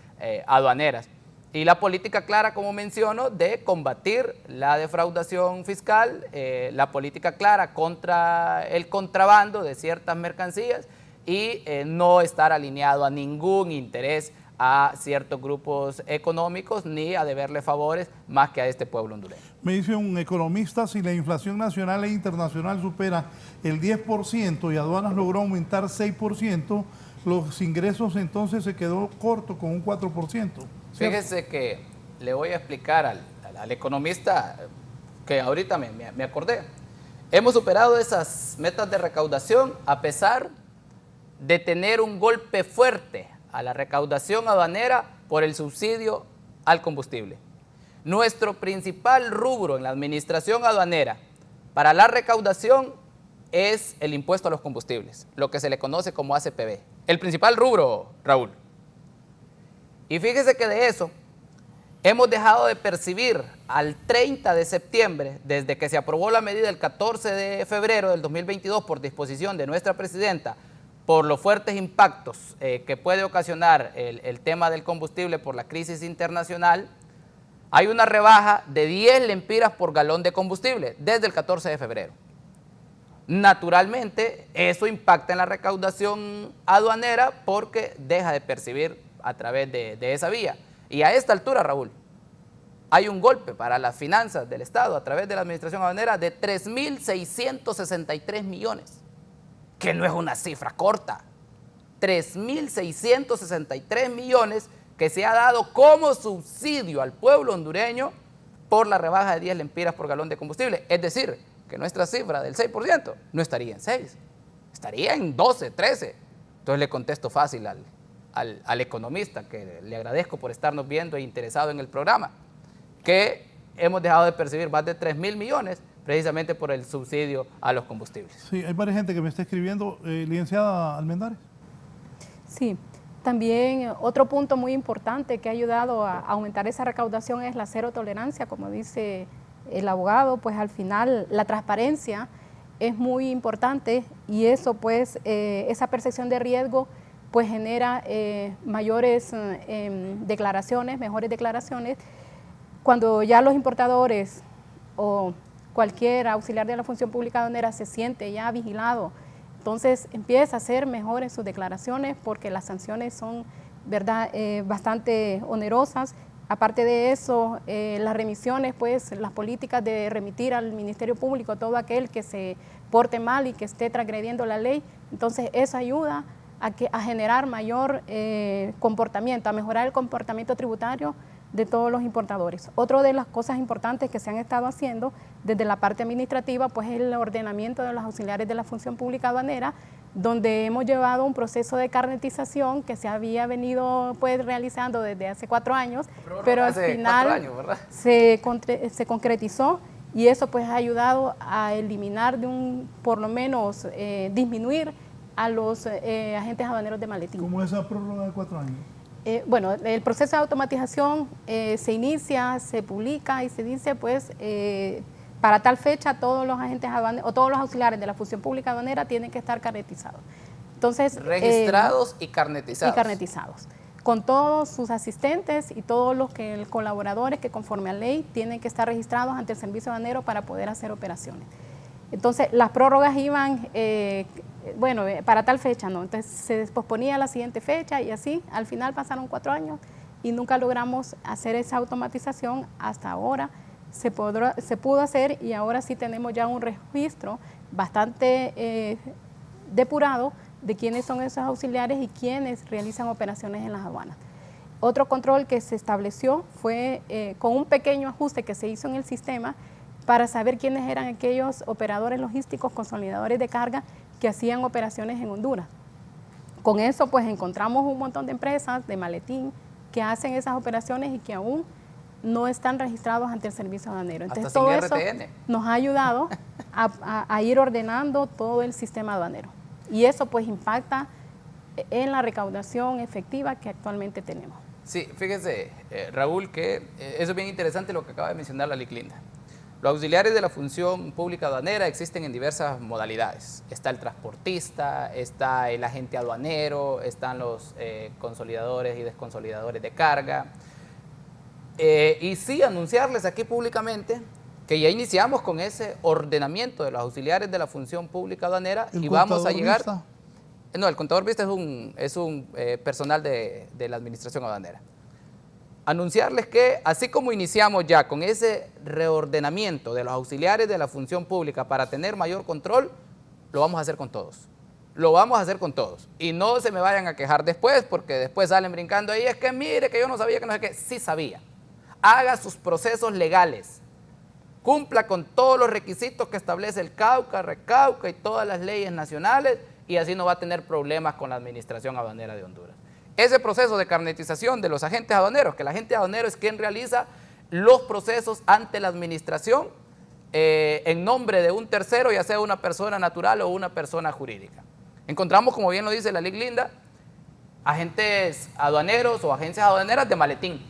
aduaneras. Y la política clara, como menciono, de combatir la defraudación fiscal, la política clara contra el contrabando de ciertas mercancías y no estar alineado a ningún interés a ciertos grupos económicos ni a deberle favores más que a este pueblo hondureño. Me dice un economista, si la inflación nacional e internacional supera el 10% y aduanas logró aumentar 6%, los ingresos entonces se quedó corto con un 4%. ¿Cierto? Fíjese que le voy a explicar al economista que ahorita me acordé. Hemos superado esas metas de recaudación a pesar de tener un golpe fuerte a la recaudación aduanera por el subsidio al combustible. Nuestro principal rubro en la administración aduanera para la recaudación es el impuesto a los combustibles, lo que se le conoce como ACPB. El principal rubro, Raúl. Y fíjese que de eso hemos dejado de percibir al 30 de septiembre, desde que se aprobó la medida el 14 de febrero del 2022 por disposición de nuestra presidenta, por los fuertes impactos que puede ocasionar el tema del combustible por la crisis internacional, hay una rebaja de 10 lempiras por galón de combustible desde el 14 de febrero. Naturalmente, eso impacta en la recaudación aduanera porque deja de percibir a través de esa vía. Y a esta altura, Raúl, hay un golpe para las finanzas del Estado a través de la administración aduanera de 3.663 millones, que no es una cifra corta. 3.663 millones que se ha dado como subsidio al pueblo hondureño por la rebaja de 10 lempiras por galón de combustible. Es decir, que nuestra cifra del 6% no estaría en 6, estaría en 12, 13. Entonces le contesto fácil al economista, que le agradezco por estarnos viendo e interesado en el programa, que hemos dejado de percibir más de 3.000 millones precisamente por el subsidio a los combustibles. Sí, hay varias gente que me está escribiendo. Licenciada Almendares. Sí, también otro punto muy importante que ha ayudado a aumentar esa recaudación es la cero tolerancia, como dice el abogado. Pues al final la transparencia es muy importante y eso pues esa percepción de riesgo pues genera mayores declaraciones, mejores declaraciones. Cuando ya los importadores o cualquier auxiliar de la función pública aduanera se siente ya vigilado, entonces empieza a hacer mejores sus declaraciones porque las sanciones son, ¿verdad?, bastante onerosas. Aparte de eso, las remisiones, pues las políticas de remitir al Ministerio Público todo aquel que se porte mal y que esté transgrediendo la ley, entonces eso ayuda a generar mayor comportamiento, a mejorar el comportamiento tributario de todos los importadores. Otra de las cosas importantes que se han estado haciendo desde la parte administrativa pues es el ordenamiento de los auxiliares de la función pública aduanera, donde hemos llevado un proceso de carnetización que se había venido pues realizando desde hace 4 años, pero al final se concretizó y eso pues ha ayudado a eliminar por lo menos disminuir a los agentes aduaneros de maletín. ¿Cómo es esa prórroga de 4 años? Bueno, el proceso de automatización se inicia, se publica y se dice pues para tal fecha todos los agentes aduaneros o todos los auxiliares de la función pública aduanera tienen que estar carnetizados. Entonces, registrados y carnetizados. Y carnetizados, con todos sus asistentes y todos los colaboradores que conforme a ley tienen que estar registrados ante el servicio aduanero para poder hacer operaciones. Entonces, las prórrogas iban, para tal fecha, ¿no? Entonces, se posponía a la siguiente fecha y así, al final pasaron 4 años y nunca logramos hacer esa automatización. Hasta ahora se pudo hacer y ahora sí tenemos ya un registro bastante depurado de quiénes son esos auxiliares y quiénes realizan operaciones en las aduanas. Otro control que se estableció fue con un pequeño ajuste que se hizo en el sistema para saber quiénes eran aquellos operadores logísticos, consolidadores de carga que hacían operaciones en Honduras. Con eso pues encontramos un montón de empresas de maletín que hacen esas operaciones y que aún no están registrados ante el servicio aduanero. Entonces todo eso nos ha ayudado a ir ordenando todo el sistema aduanero. Y eso pues impacta en la recaudación efectiva que actualmente tenemos. Sí, fíjese, Raúl, que eso es bien interesante lo que acaba de mencionar la Liclinda. Los auxiliares de la función pública aduanera existen en diversas modalidades. Está el transportista, está el agente aduanero, están los consolidadores y desconsolidadores de carga. Y sí, anunciarles aquí públicamente que ya iniciamos con ese ordenamiento de los auxiliares de la función pública aduanera y vamos a llegar... No, el contador vista es un personal de la administración aduanera. Anunciarles que así como iniciamos ya con ese reordenamiento de los auxiliares de la función pública para tener mayor control, lo vamos a hacer con todos. Lo vamos a hacer con todos. Y no se me vayan a quejar después, porque después salen brincando ahí, es que mire que yo no sabía que no sé qué. Sí sabía. Haga sus procesos legales. Cumpla con todos los requisitos que establece el Cauca, Recauca y todas las leyes nacionales, y así no va a tener problemas con la administración aduanera de Honduras. Ese proceso de carnetización de los agentes aduaneros, que el agente aduanero es quien realiza los procesos ante la administración en nombre de un tercero, ya sea una persona natural o una persona jurídica. Encontramos, como bien lo dice la ley Linda, agentes aduaneros o agencias aduaneras de maletín.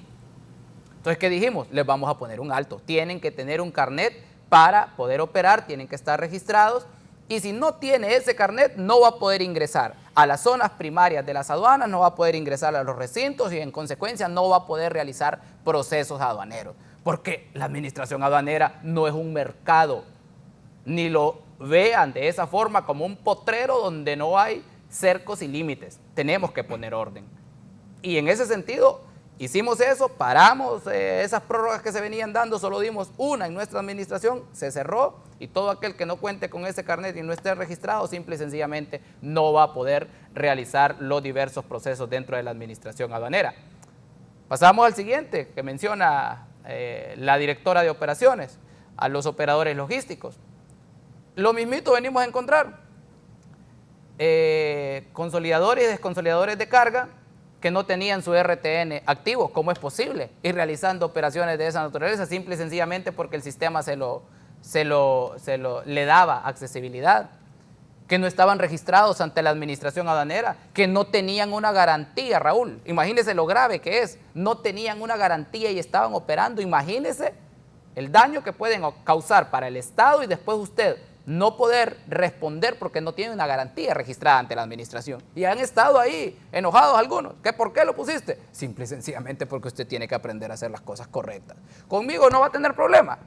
Entonces, ¿qué dijimos? Les vamos a poner un alto. Tienen que tener un carnet para poder operar, tienen que estar registrados, y si no tiene ese carnet, no va a poder ingresar a las zonas primarias de las aduanas, no va a poder ingresar a los recintos y en consecuencia no va a poder realizar procesos aduaneros. Porque la administración aduanera no es un mercado, ni lo vean de esa forma como un potrero donde no hay cercos y límites. Tenemos que poner orden. Y en ese sentido, hicimos eso, paramos esas prórrogas que se venían dando, solo dimos una en nuestra administración, se cerró, y todo aquel que no cuente con ese carnet y no esté registrado, simple y sencillamente no va a poder realizar los diversos procesos dentro de la administración aduanera. Pasamos al siguiente, que menciona la directora de operaciones, a los operadores logísticos. Lo mismito venimos a encontrar, consolidadores y desconsolidadores de carga que no tenían su RTN activo. ¿Cómo es posible? Y realizando operaciones de esa naturaleza, simple y sencillamente porque el sistema le daba accesibilidad, que no estaban registrados ante la administración aduanera, que no tenían una garantía, Raúl. Imagínese lo grave que es, no tenían una garantía y estaban operando. Imagínese el daño que pueden causar para el Estado y después usted no poder responder porque no tiene una garantía registrada ante la administración. Y han estado ahí enojados algunos. ¿Que por qué lo pusiste? Simple y sencillamente porque usted tiene que aprender a hacer las cosas correctas. Conmigo no va a tener problema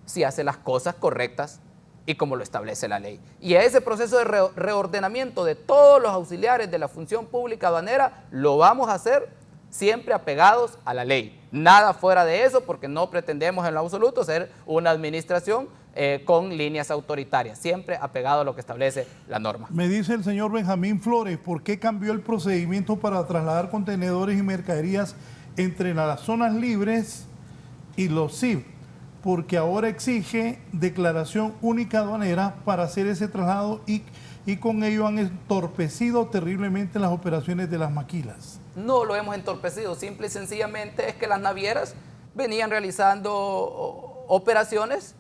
si hace las cosas correctas y como lo establece la ley. Y a ese proceso de reordenamiento de todos los auxiliares de la función pública aduanera lo vamos a hacer siempre apegados a la ley. Nada fuera de eso, porque no pretendemos en lo absoluto ser una administración con líneas autoritarias, siempre apegado a lo que establece la norma. Me dice el señor Benjamín Flores, ¿por qué cambió el procedimiento para trasladar contenedores y mercaderías entre las zonas libres y los CIB? Porque ahora exige declaración única aduanera para hacer ese traslado y con ello han entorpecido terriblemente las operaciones de las maquilas. No lo hemos entorpecido, simple y sencillamente es que las navieras venían realizando operaciones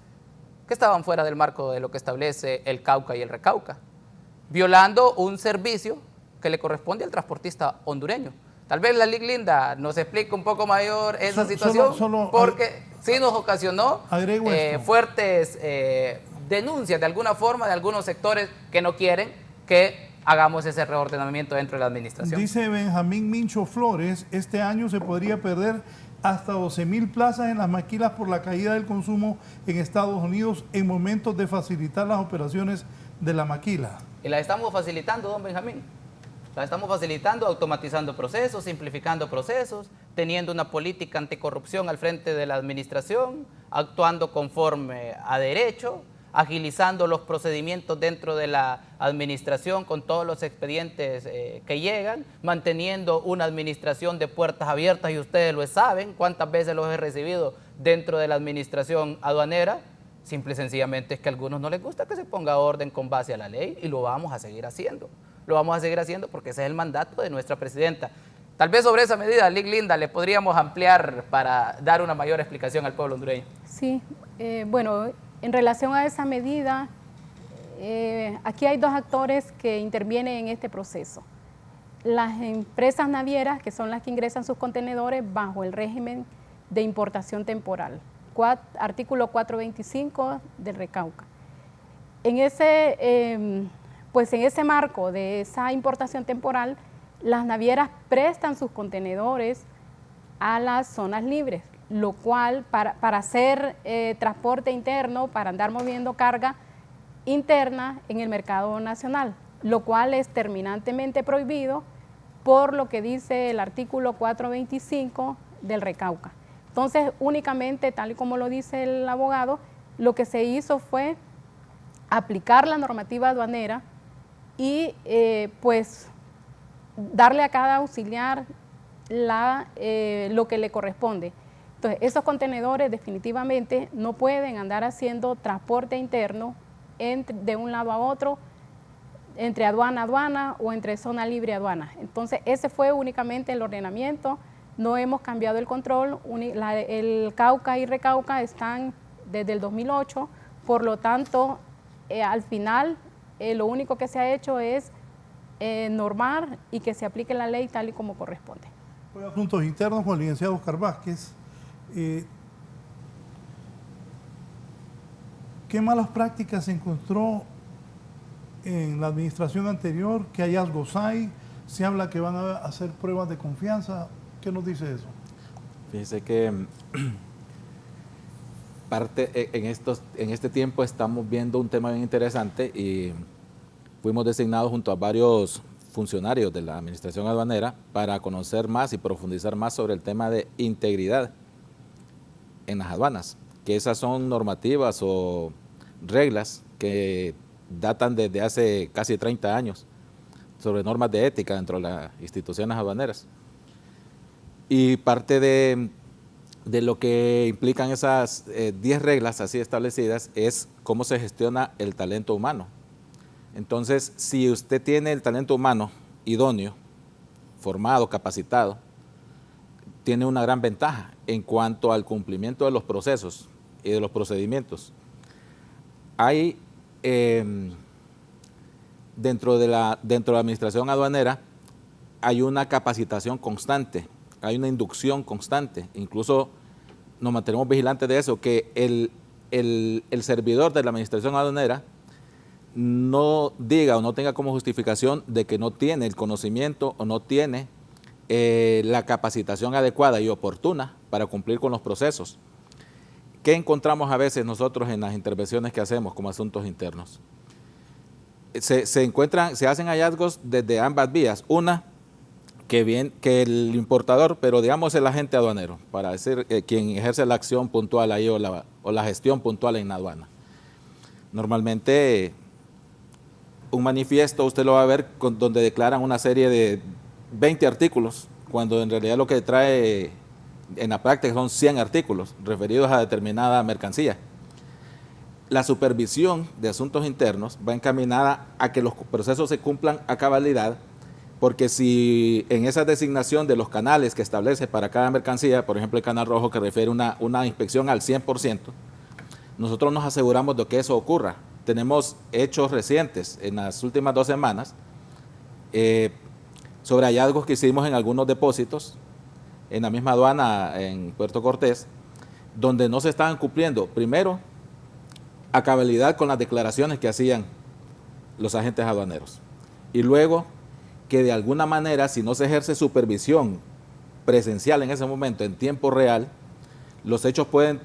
que estaban fuera del marco de lo que establece el Cauca y el Recauca, violando un servicio que le corresponde al transportista hondureño. Tal vez la ley Linda nos explique un poco mayor esa situación, porque sí nos ocasionó fuertes denuncias de alguna forma de algunos sectores que no quieren que hagamos ese reordenamiento dentro de la administración. Dice Benjamín Mincho Flores, este año se podría perder hasta 12,000 plazas en las maquilas por la caída del consumo en Estados Unidos en momentos de facilitar las operaciones de la maquila. Y la estamos facilitando, don Benjamín. La estamos facilitando, automatizando procesos, simplificando procesos, teniendo una política anticorrupción al frente de la administración, actuando conforme a derecho, agilizando los procedimientos dentro de la administración con todos los expedientes que llegan, manteniendo una administración de puertas abiertas, y ustedes lo saben, cuántas veces los he recibido dentro de la administración aduanera. Simple y sencillamente es que a algunos no les gusta que se ponga orden con base a la ley, y lo vamos a seguir haciendo. Lo vamos a seguir haciendo porque ese es el mandato de nuestra presidenta. Tal vez sobre esa medida, Lic Linda, le podríamos ampliar para dar una mayor explicación al pueblo hondureño. Sí, bueno, en relación a esa medida, aquí hay dos actores que intervienen en este proceso. Las empresas navieras, que son las que ingresan sus contenedores bajo el régimen de importación temporal, artículo 425 del Recauca. En ese marco de esa importación temporal, las navieras prestan sus contenedores a las zonas libres, lo cual para hacer transporte interno, para andar moviendo carga interna en el mercado nacional. lo cual es terminantemente prohibido por lo que dice el artículo 425 del Recauca. Entonces, únicamente, tal y como lo dice el abogado, lo que se hizo fue aplicar la normativa aduanera y pues darle a cada auxiliar lo que le corresponde. Entonces, esos contenedores definitivamente no pueden andar haciendo transporte interno de un lado a otro, entre aduana a aduana o entre zona libre a aduana. Entonces, ese fue únicamente el ordenamiento, no hemos cambiado el control, el Cauca y Recauca están desde el 2008, por lo tanto, al final, lo único que se ha hecho es normar y que se aplique la ley tal y como corresponde. Asuntos internos con el licenciado Oscar Vázquez. ¿Qué malas prácticas se encontró en la administración anterior? ¿Qué hallazgos hay? Se habla que van a hacer pruebas de confianza. ¿Qué nos dice eso? Fíjese que en este tiempo estamos viendo un tema bien interesante y fuimos designados junto a varios funcionarios de la administración aduanera para conocer más y profundizar más sobre el tema de integridad en las aduanas, que esas son normativas o reglas que datan desde hace casi 30 años sobre normas de ética dentro de las instituciones aduaneras. Y parte de lo que implican esas 10 reglas así establecidas es cómo se gestiona el talento humano. Entonces, si usted tiene el talento humano idóneo, formado, capacitado, tiene una gran ventaja en cuanto al cumplimiento de los procesos y de los procedimientos. Hay dentro de la administración aduanera hay una capacitación constante, hay una inducción constante, incluso nos mantenemos vigilantes de eso, que el servidor de la administración aduanera no diga o no tenga como justificación de que no tiene el conocimiento o no tiene la capacitación adecuada y oportuna para cumplir con los procesos. ¿Qué encontramos a veces nosotros en las intervenciones que hacemos como asuntos internos? Se hacen hallazgos desde ambas vías. Una, que el importador, pero digamos el agente aduanero, para decir quien ejerce la acción puntual ahí o la gestión puntual en la aduana. Normalmente un manifiesto usted lo va a ver donde declaran una serie de 20 artículos, cuando en realidad lo que trae en la práctica son 100 artículos referidos a determinada mercancía. La supervisión de asuntos internos va encaminada a que los procesos se cumplan a cabalidad, porque si en esa designación de los canales que establece para cada mercancía, por ejemplo el canal rojo que refiere una inspección al 100%, nosotros nos aseguramos de que eso ocurra. Tenemos hechos recientes en las últimas 2 semanas sobre hallazgos que hicimos en algunos depósitos en la misma aduana en Puerto Cortés, donde no se estaban cumpliendo, primero, a cabalidad con las declaraciones que hacían los agentes aduaneros. Y luego, que de alguna manera, si no se ejerce supervisión presencial en ese momento, en tiempo real, los hechos pueden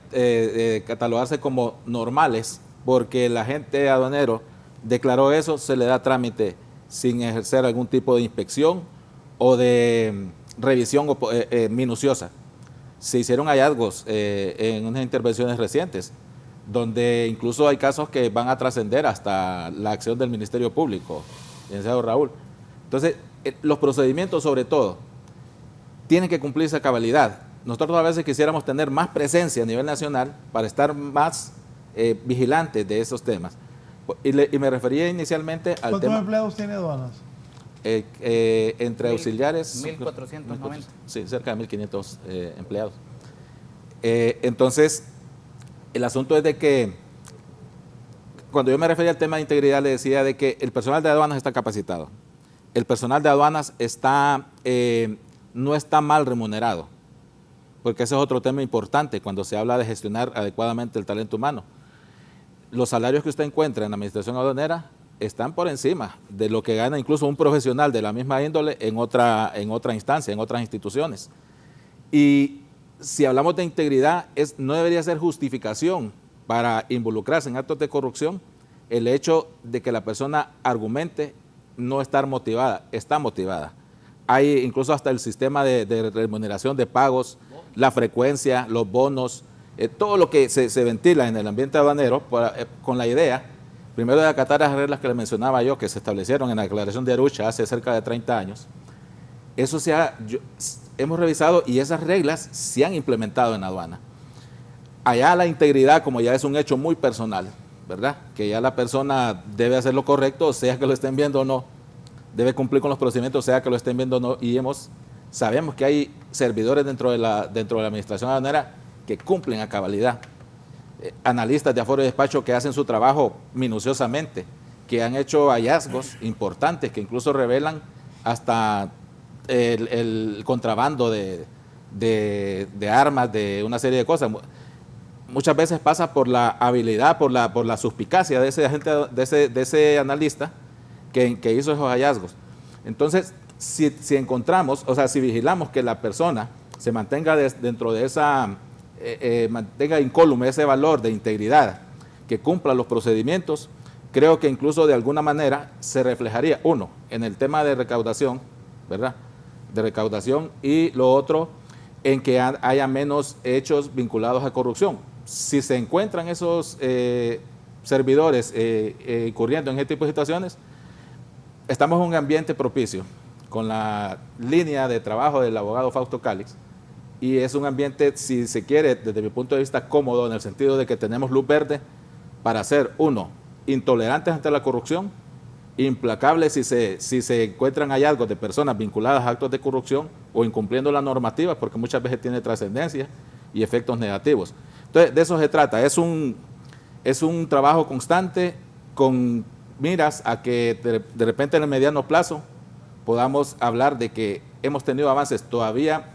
catalogarse como normales, porque el agente aduanero declaró eso, se le da trámite sin ejercer algún tipo de inspección o de revisión minuciosa. Se hicieron hallazgos en unas intervenciones recientes, donde incluso hay casos que van a trascender hasta la acción del Ministerio Público, licenciado Raúl. Entonces, los procedimientos sobre todo tienen que cumplirse a cabalidad. Nosotros a veces quisiéramos tener más presencia a nivel nacional para estar más vigilantes de esos temas. Y me refería inicialmente al tema... ¿Cuántos empleados tiene aduanas? Entre auxiliares... 1.490. Sí, cerca de 1.500 empleados. Entonces, el asunto es de que, cuando yo me refería al tema de integridad, le decía de que el personal de aduanas está capacitado. El personal de aduanas no está mal remunerado, porque ese es otro tema importante cuando se habla de gestionar adecuadamente el talento humano. Los salarios que usted encuentra en la administración aduanera están por encima de lo que gana incluso un profesional de la misma índole en otra instancia, en otras instituciones. Y si hablamos de integridad, no debería ser justificación para involucrarse en actos de corrupción el hecho de que la persona argumente no estar motivada, está motivada. Hay incluso hasta el sistema de remuneración de pagos, la frecuencia, los bonos, todo lo que se ventila en el ambiente aduanero con la idea, primero de acatar las reglas que les mencionaba yo, que se establecieron en la declaración de Arusha hace cerca de 30 años. Eso hemos revisado y esas reglas se han implementado en aduana. Allá la integridad, como ya es un hecho muy personal, ¿verdad? Que ya la persona debe hacer lo correcto, sea que lo estén viendo o no, debe cumplir con los procedimientos, sea que lo estén viendo o no, y sabemos que hay servidores dentro de la administración aduanera que cumplen a cabalidad, analistas de aforo y despacho que hacen su trabajo minuciosamente, que han hecho hallazgos importantes que incluso revelan hasta el contrabando de armas, de una serie de cosas. Muchas veces pasa por la habilidad, por la suspicacia de ese agente, de ese analista que hizo esos hallazgos. Entonces, si encontramos, o sea, si vigilamos que la persona se mantenga dentro de esa, mantenga incólume ese valor de integridad, que cumpla los procedimientos, creo que incluso de alguna manera se reflejaría, uno, en el tema de recaudación, ¿verdad? De recaudación, y lo otro, en que haya menos hechos vinculados a corrupción. Si se encuentran esos servidores incurriendo en este tipo de situaciones, estamos en un ambiente propicio con la línea de trabajo del abogado Fausto Calix, y es un ambiente, si se quiere, desde mi punto de vista, cómodo, en el sentido de que tenemos luz verde para ser, uno, intolerantes ante la corrupción, implacables si se encuentran hallazgos de personas vinculadas a actos de corrupción o incumpliendo la normativa, porque muchas veces tiene trascendencia y efectos negativos. Entonces, de eso se trata. Es un trabajo constante con miras a que de repente en el mediano plazo podamos hablar de que hemos tenido avances todavía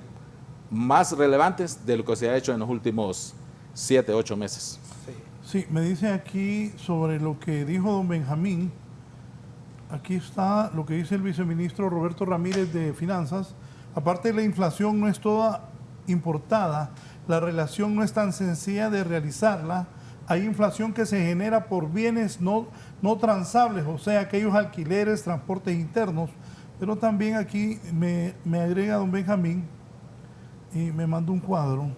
más relevantes de lo que se ha hecho en los últimos 7, 8 meses. Sí, me dice aquí sobre lo que dijo don Benjamín. Aquí está lo que dice el viceministro Roberto Ramírez de Finanzas. Aparte de la inflación no es toda importada, la relación no es tan sencilla de realizarla. Hay inflación que se genera por bienes no transables, o sea, aquellos alquileres, transportes internos. Pero también aquí me agrega don Benjamín y me manda un cuadro.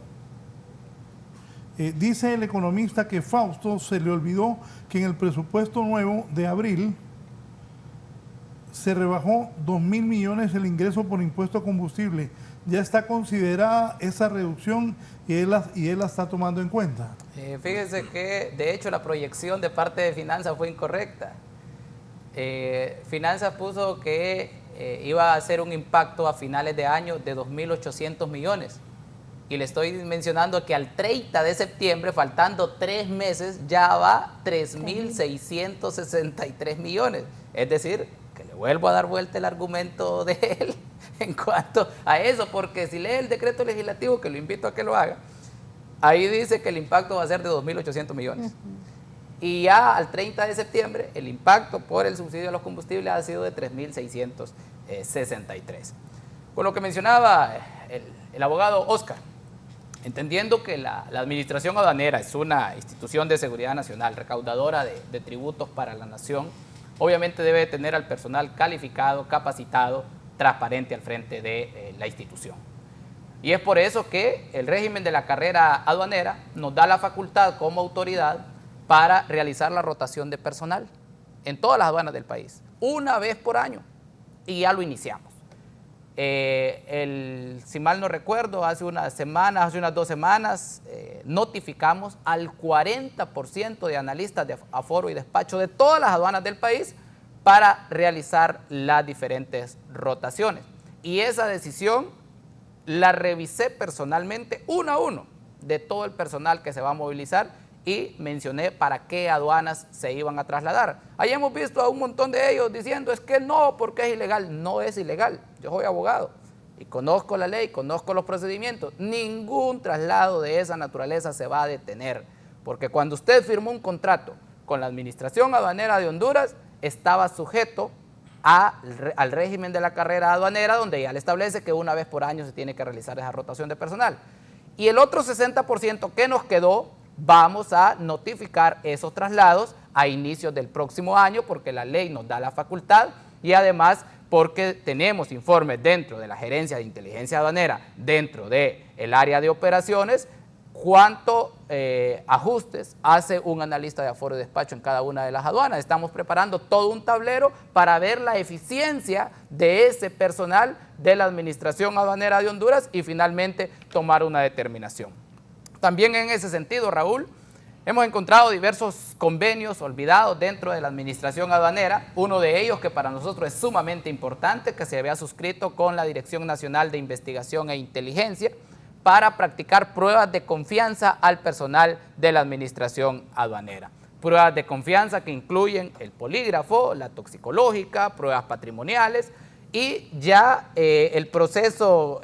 Dice el economista que Fausto se le olvidó que en el presupuesto nuevo de abril se rebajó 2.000 millones el ingreso por impuesto a combustible. Ya está considerada esa reducción y él la está tomando en cuenta. Fíjese que de hecho la proyección de parte de Finanzas fue incorrecta. Finanzas puso que iba a hacer un impacto a finales de año de 2.800 millones. Y le estoy mencionando que al 30 de septiembre, faltando 3 meses, ya va 3.663 millones. Es decir, que le vuelvo a dar vuelta el argumento de él en cuanto a eso, porque si lee el decreto legislativo, que lo invito a que lo haga, ahí dice que el impacto va a ser de 2.800 millones. Y ya al 30 de septiembre, el impacto por el subsidio a los combustibles ha sido de 3.663. Con lo que mencionaba el abogado Oscar, entendiendo que la administración aduanera es una institución de seguridad nacional, recaudadora de tributos para la nación, obviamente debe tener al personal calificado, capacitado, transparente al frente de la institución. Y es por eso que el régimen de la carrera aduanera nos da la facultad como autoridad para realizar la rotación de personal en todas las aduanas del país, una vez por año, y ya lo iniciamos. Si mal no recuerdo, hace unas 2 semanas, notificamos al 40% de analistas de aforo y despacho de todas las aduanas del país para realizar las diferentes rotaciones. Y esa decisión la revisé personalmente uno a uno de todo el personal que se va a movilizar y mencioné para qué aduanas se iban a trasladar. Ahí hemos visto a un montón de ellos diciendo es que no, porque es ilegal. No es ilegal. Yo soy abogado y conozco la ley, conozco los procedimientos. Ningún traslado de esa naturaleza se va a detener, porque cuando usted firmó un contrato con la Administración Aduanera de Honduras, estaba sujeto al régimen de la carrera aduanera, donde ya le establece que una vez por año se tiene que realizar esa rotación de personal. Y el otro 60% que nos quedó, vamos a notificar esos traslados a inicios del próximo año, porque la ley nos da la facultad y además porque tenemos informes dentro de la Gerencia de Inteligencia Aduanera, dentro del área de operaciones, cuánto ajustes hace un analista de aforo y despacho en cada una de las aduanas. Estamos preparando todo un tablero para ver la eficiencia de ese personal de la Administración Aduanera de Honduras y finalmente tomar una determinación. También en ese sentido, Raúl, hemos encontrado diversos convenios olvidados dentro de la Administración Aduanera, uno de ellos que para nosotros es sumamente importante, que se había suscrito con la Dirección Nacional de Investigación e Inteligencia, para practicar pruebas de confianza al personal de la Administración Aduanera. Pruebas de confianza que incluyen el polígrafo, la toxicológica, pruebas patrimoniales y ya el proceso,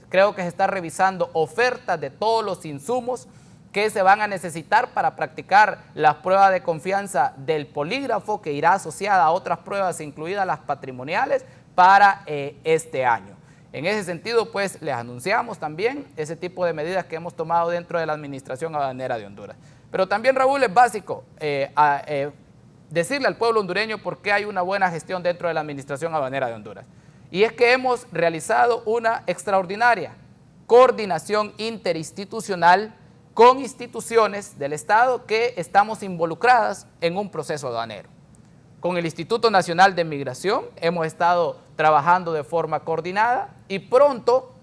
creo que se está revisando ofertas de todos los insumos que se van a necesitar para practicar las pruebas de confianza del polígrafo, que irá asociada a otras pruebas, incluidas las patrimoniales, para este año. En ese sentido, pues, les anunciamos también ese tipo de medidas que hemos tomado dentro de la Administración Aduanera de Honduras. Pero también, Raúl, es básico decirle al pueblo hondureño por qué hay una buena gestión dentro de la Administración Aduanera de Honduras. Y es que hemos realizado una extraordinaria coordinación interinstitucional con instituciones del Estado que estamos involucradas en un proceso aduanero. Con el Instituto Nacional de Migración hemos estado trabajando de forma coordinada y pronto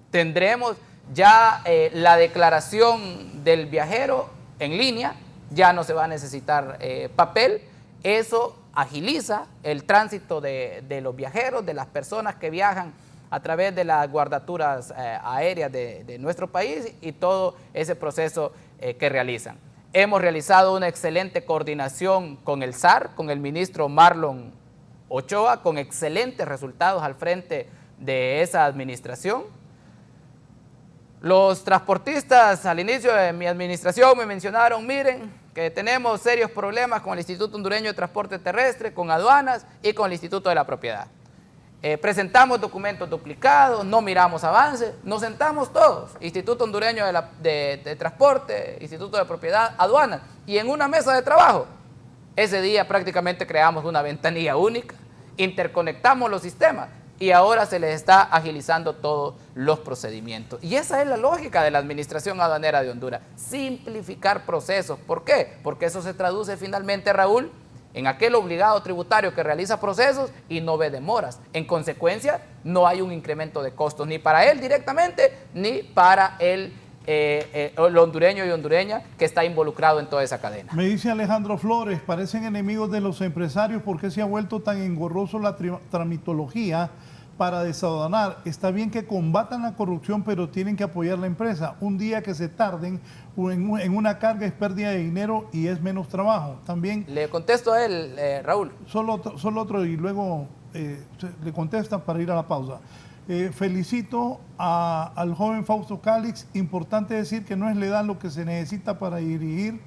tendremos ya la declaración del viajero en línea, ya no se va a necesitar papel. Eso agiliza el tránsito de los viajeros, de las personas que viajan a través de las guardaturas aéreas de nuestro país y todo ese proceso que realizan. Hemos realizado una excelente coordinación con el SAR, con el ministro Marlon Ochoa, con excelentes resultados al frente de esa administración. Los transportistas al inicio de mi administración me mencionaron, miren, que tenemos serios problemas con el Instituto Hondureño de Transporte Terrestre, con aduanas y con el Instituto de la Propiedad. Presentamos documentos duplicados, no miramos avances, nos sentamos todos, Instituto Hondureño de Transporte, Instituto de Propiedad, aduanas, y en una mesa de trabajo, ese día prácticamente creamos una ventanilla única, interconectamos los sistemas y ahora se les está agilizando todos los procedimientos. Y esa es la lógica de la Administración Aduanera de Honduras, simplificar procesos. ¿Por qué? Porque eso se traduce finalmente, Raúl, en aquel obligado tributario que realiza procesos y no ve demoras. En consecuencia, no hay un incremento de costos ni para él directamente, ni para el hondureño y hondureña que está involucrado en toda esa cadena. Me dice Alejandro Flores, parecen enemigos de los empresarios. ¿Por qué se ha vuelto tan engorroso la tramitología para desaduanar? Está bien que combatan la corrupción, pero tienen que apoyar la empresa. Un día que se tarden en una carga es pérdida de dinero y es menos trabajo. También le contesto a él, Raúl. Solo otro y luego le contesta para ir a la pausa. Felicito al joven Fausto Calix. Importante decir que no es la edad lo que se necesita para dirigir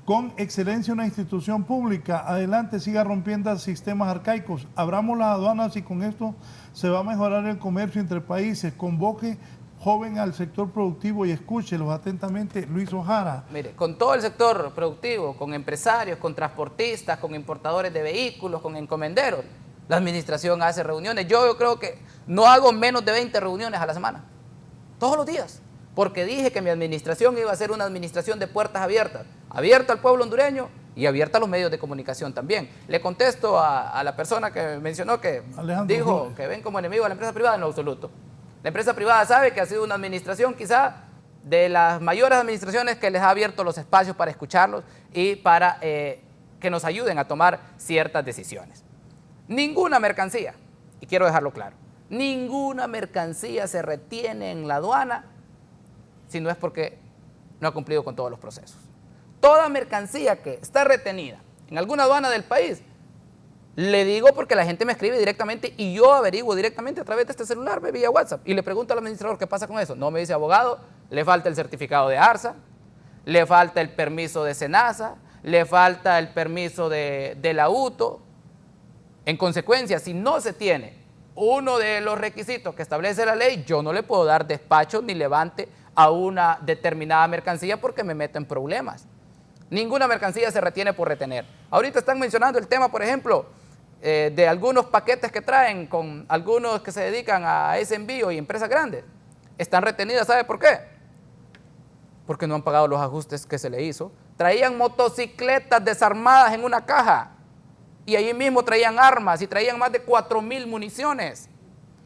con excelencia una institución pública. Adelante, siga rompiendo sistemas arcaicos. Abramos las aduanas y con esto se va a mejorar el comercio entre países. Convoque joven al sector productivo y escúchelos atentamente. Luis Ojara. Mire, con todo el sector productivo, con empresarios, con transportistas, con importadores de vehículos, con encomenderos, la administración hace reuniones. Yo creo que no hago menos de 20 reuniones a la semana, todos los días, porque dije que mi administración iba a ser una administración de puertas abiertas, abierta al pueblo hondureño y abierta a los medios de comunicación también. Le contesto a la persona que mencionó que Alejandro dijo Flores, que ven como enemigo a la empresa privada, en lo absoluto. La empresa privada sabe que ha sido una administración quizá de las mayores administraciones que les ha abierto los espacios para escucharlos y para que nos ayuden a tomar ciertas decisiones. Ninguna mercancía, y quiero dejarlo claro, ninguna mercancía se retiene en la aduana si no es porque no ha cumplido con todos los procesos. Toda mercancía que está retenida en alguna aduana del país, le digo porque la gente me escribe directamente y yo averiguo directamente a través de este celular, vía WhatsApp, y le pregunto al administrador qué pasa con eso. No me dice abogado, le falta el certificado de ARSA, le falta el permiso de SENASA, le falta el permiso de la UTO. En consecuencia, si no se tiene uno de los requisitos que establece la ley, yo no le puedo dar despacho ni levante a una determinada mercancía porque me meto en problemas. Ninguna mercancía se retiene por retener. Ahorita están mencionando el tema, por ejemplo, de algunos paquetes que traen con algunos que se dedican a ese envío y empresas grandes, están retenidas. ¿Sabe por qué? Porque no han pagado los ajustes que se le hizo. Traían motocicletas desarmadas en una caja y allí mismo traían armas y traían más de 4,000 municiones.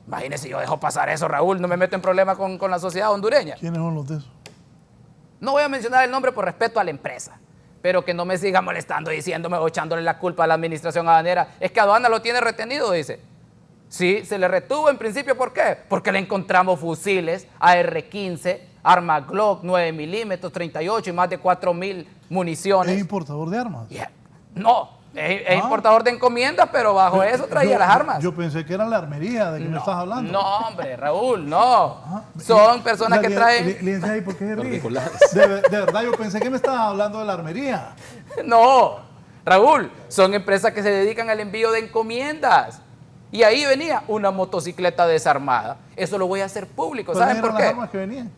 Imagínese, yo dejo pasar eso, Raúl, no me meto en problemas con la sociedad hondureña. ¿Quiénes son los de esos? No voy a mencionar el nombre por respeto a la empresa, pero que no me siga molestando diciéndome o echándole la culpa a la administración aduanera. Es que aduana lo tiene retenido, dice. Sí, se le retuvo en principio, ¿por qué? Porque le encontramos fusiles AR-15, arma Glock, 9 milímetros, 38 y más de 4,000 municiones. ¿Es importador de armas? Yeah. No, es importador de encomiendas, pero bajo eso traía las armas. Yo pensé que era la armería de que me estás hablando. No, hombre, Raúl, no. Son personas que traen... ¿Y por qué se ríe? Particulares. De verdad, yo pensé que me estabas hablando de la armería. No, Raúl, son empresas que se dedican al envío de encomiendas. Y ahí venía una motocicleta desarmada. Eso lo voy a hacer público. ¿Saben por qué? Las armas que venían?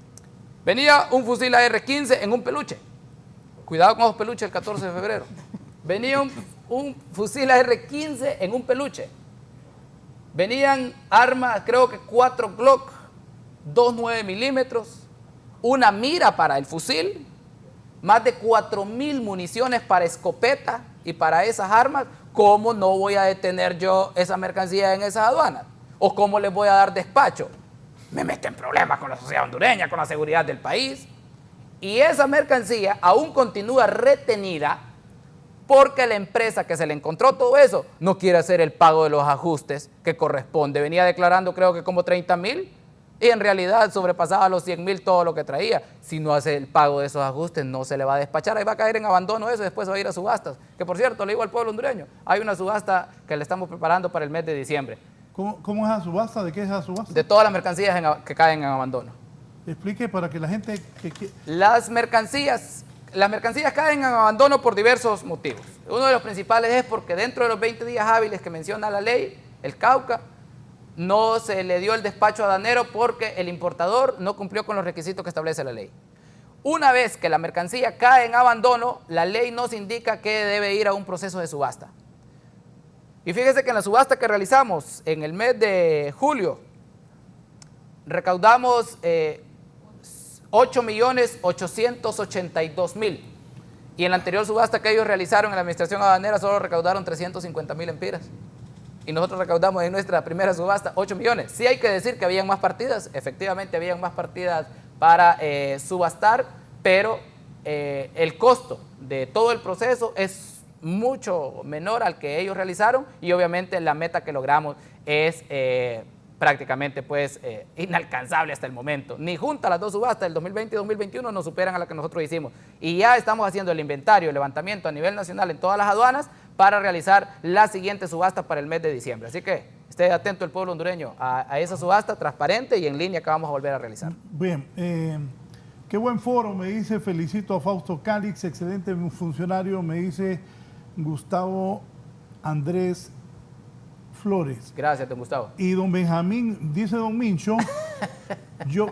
Venía un fusil AR-15 en un peluche. Cuidado con los peluches el 14 de febrero. Venía un fusil AR-15 en un peluche. Venían armas, creo que 4 Glock, 2 9 milímetros, una mira para el fusil, más de 4,000 municiones para escopeta y para esas armas. ¿Cómo no voy a detener yo esa mercancía en esas aduanas? ¿O cómo les voy a dar despacho? Me meto en problemas con la sociedad hondureña, con la seguridad del país. Y esa mercancía aún continúa retenida porque la empresa que se le encontró todo eso no quiere hacer el pago de los ajustes que corresponde. Venía declarando creo que como 30,000 y en realidad sobrepasaba los 100,000 todo lo que traía. Si no hace el pago de esos ajustes no se le va a despachar, ahí va a caer en abandono eso y después va a ir a subastas. Que por cierto, le digo al pueblo hondureño, hay una subasta que le estamos preparando para el mes de diciembre. ¿Cómo es la subasta? ¿De qué es la subasta? De todas las mercancías que caen en abandono. Explique para que la gente... Las mercancías caen en abandono por diversos motivos. Uno de los principales es porque dentro de los 20 días hábiles que menciona la ley, el Cauca, no se le dio el despacho aduanero porque el importador no cumplió con los requisitos que establece la ley. Una vez que la mercancía cae en abandono, la ley nos indica que debe ir a un proceso de subasta. Y fíjese que en la subasta que realizamos en el mes de julio, recaudamos 8,882,000. Y en la anterior subasta que ellos realizaron en la administración aduanera solo recaudaron 350,000 empiras. Y nosotros recaudamos en nuestra primera subasta 8 millones. Sí hay que decir que habían más partidas, efectivamente habían más partidas para subastar, pero el costo de todo el proceso es mucho menor al que ellos realizaron y obviamente la meta que logramos es prácticamente pues inalcanzable hasta el momento. Ni juntas las dos subastas del 2020 y 2021 nos superan a la que nosotros hicimos. Y ya estamos haciendo el inventario, el levantamiento a nivel nacional en todas las aduanas para realizar la siguiente subasta para el mes de diciembre. Así que esté atento el pueblo hondureño a esa subasta transparente y en línea que vamos a volver a realizar. Bien, qué buen foro, me dice, felicito a Fausto Calix, excelente funcionario, me dice Gustavo Andrés Flores. Gracias, don Gustavo. Y don Benjamín, dice don Mincho, yo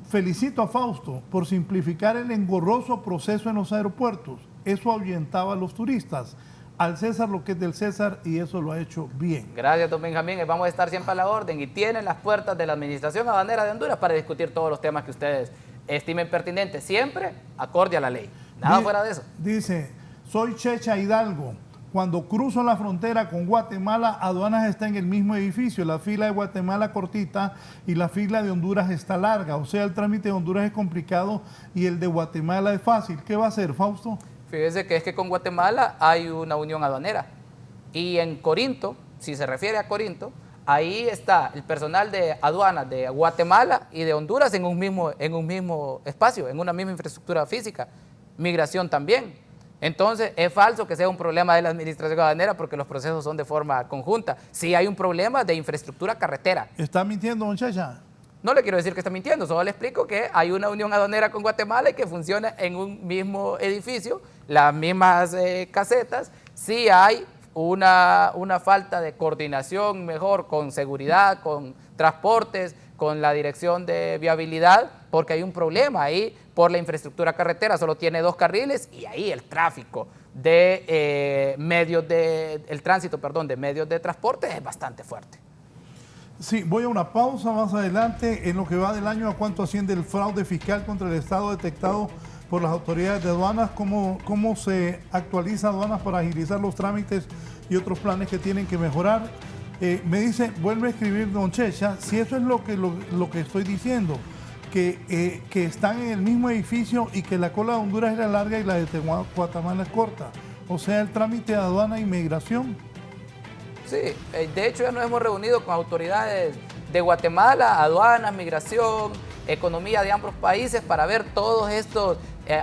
felicito a Fausto por simplificar el engorroso proceso en los aeropuertos. Eso ahuyentaba a los turistas. Al César lo que es del César y eso lo ha hecho bien. Gracias, don Benjamín. Vamos a estar siempre a la orden y tienen las puertas de la Administración Aduanera de Honduras para discutir todos los temas que ustedes estimen pertinentes, siempre acorde a la ley. Nada fuera de eso. Dice, soy Checha Hidalgo. Cuando cruzo la frontera con Guatemala, aduanas está en el mismo edificio. La fila de Guatemala cortita y la fila de Honduras está larga. O sea, el trámite de Honduras es complicado y el de Guatemala es fácil. ¿Qué va a hacer, Fausto? Fíjese que es que con Guatemala hay una unión aduanera. Y en Corinto, si se refiere a Corinto, ahí está el personal de aduanas de Guatemala y de Honduras en un mismo espacio, en una misma infraestructura física. Migración también. Entonces, es falso que sea un problema de la administración aduanera porque los procesos son de forma conjunta. Sí hay un problema de infraestructura carretera. ¿Está mintiendo, don Checha? No le quiero decir que está mintiendo, solo le explico que hay una unión aduanera con Guatemala y que funciona en un mismo edificio, las mismas casetas. Sí hay una falta de coordinación mejor con seguridad, con transportes, con la Dirección de Viabilidad, porque hay un problema ahí por la infraestructura carretera, solo tiene 2 carriles y ahí el tráfico de el tránsito de medios de transporte es bastante fuerte. Sí, voy a una pausa más adelante. En lo que va del año, ¿a cuánto asciende el fraude fiscal contra el Estado detectado por las autoridades de aduanas? ¿Cómo se actualiza aduanas para agilizar los trámites y otros planes que tienen que mejorar? Me dice, vuelve a escribir don Checha, si eso es lo que estoy diciendo, que están en el mismo edificio y que la cola de Honduras era larga y la de Guatemala es corta. O sea, el trámite de aduana e inmigración. Sí, de hecho ya nos hemos reunido con autoridades de Guatemala, aduanas, migración, economía de ambos países para ver todos estos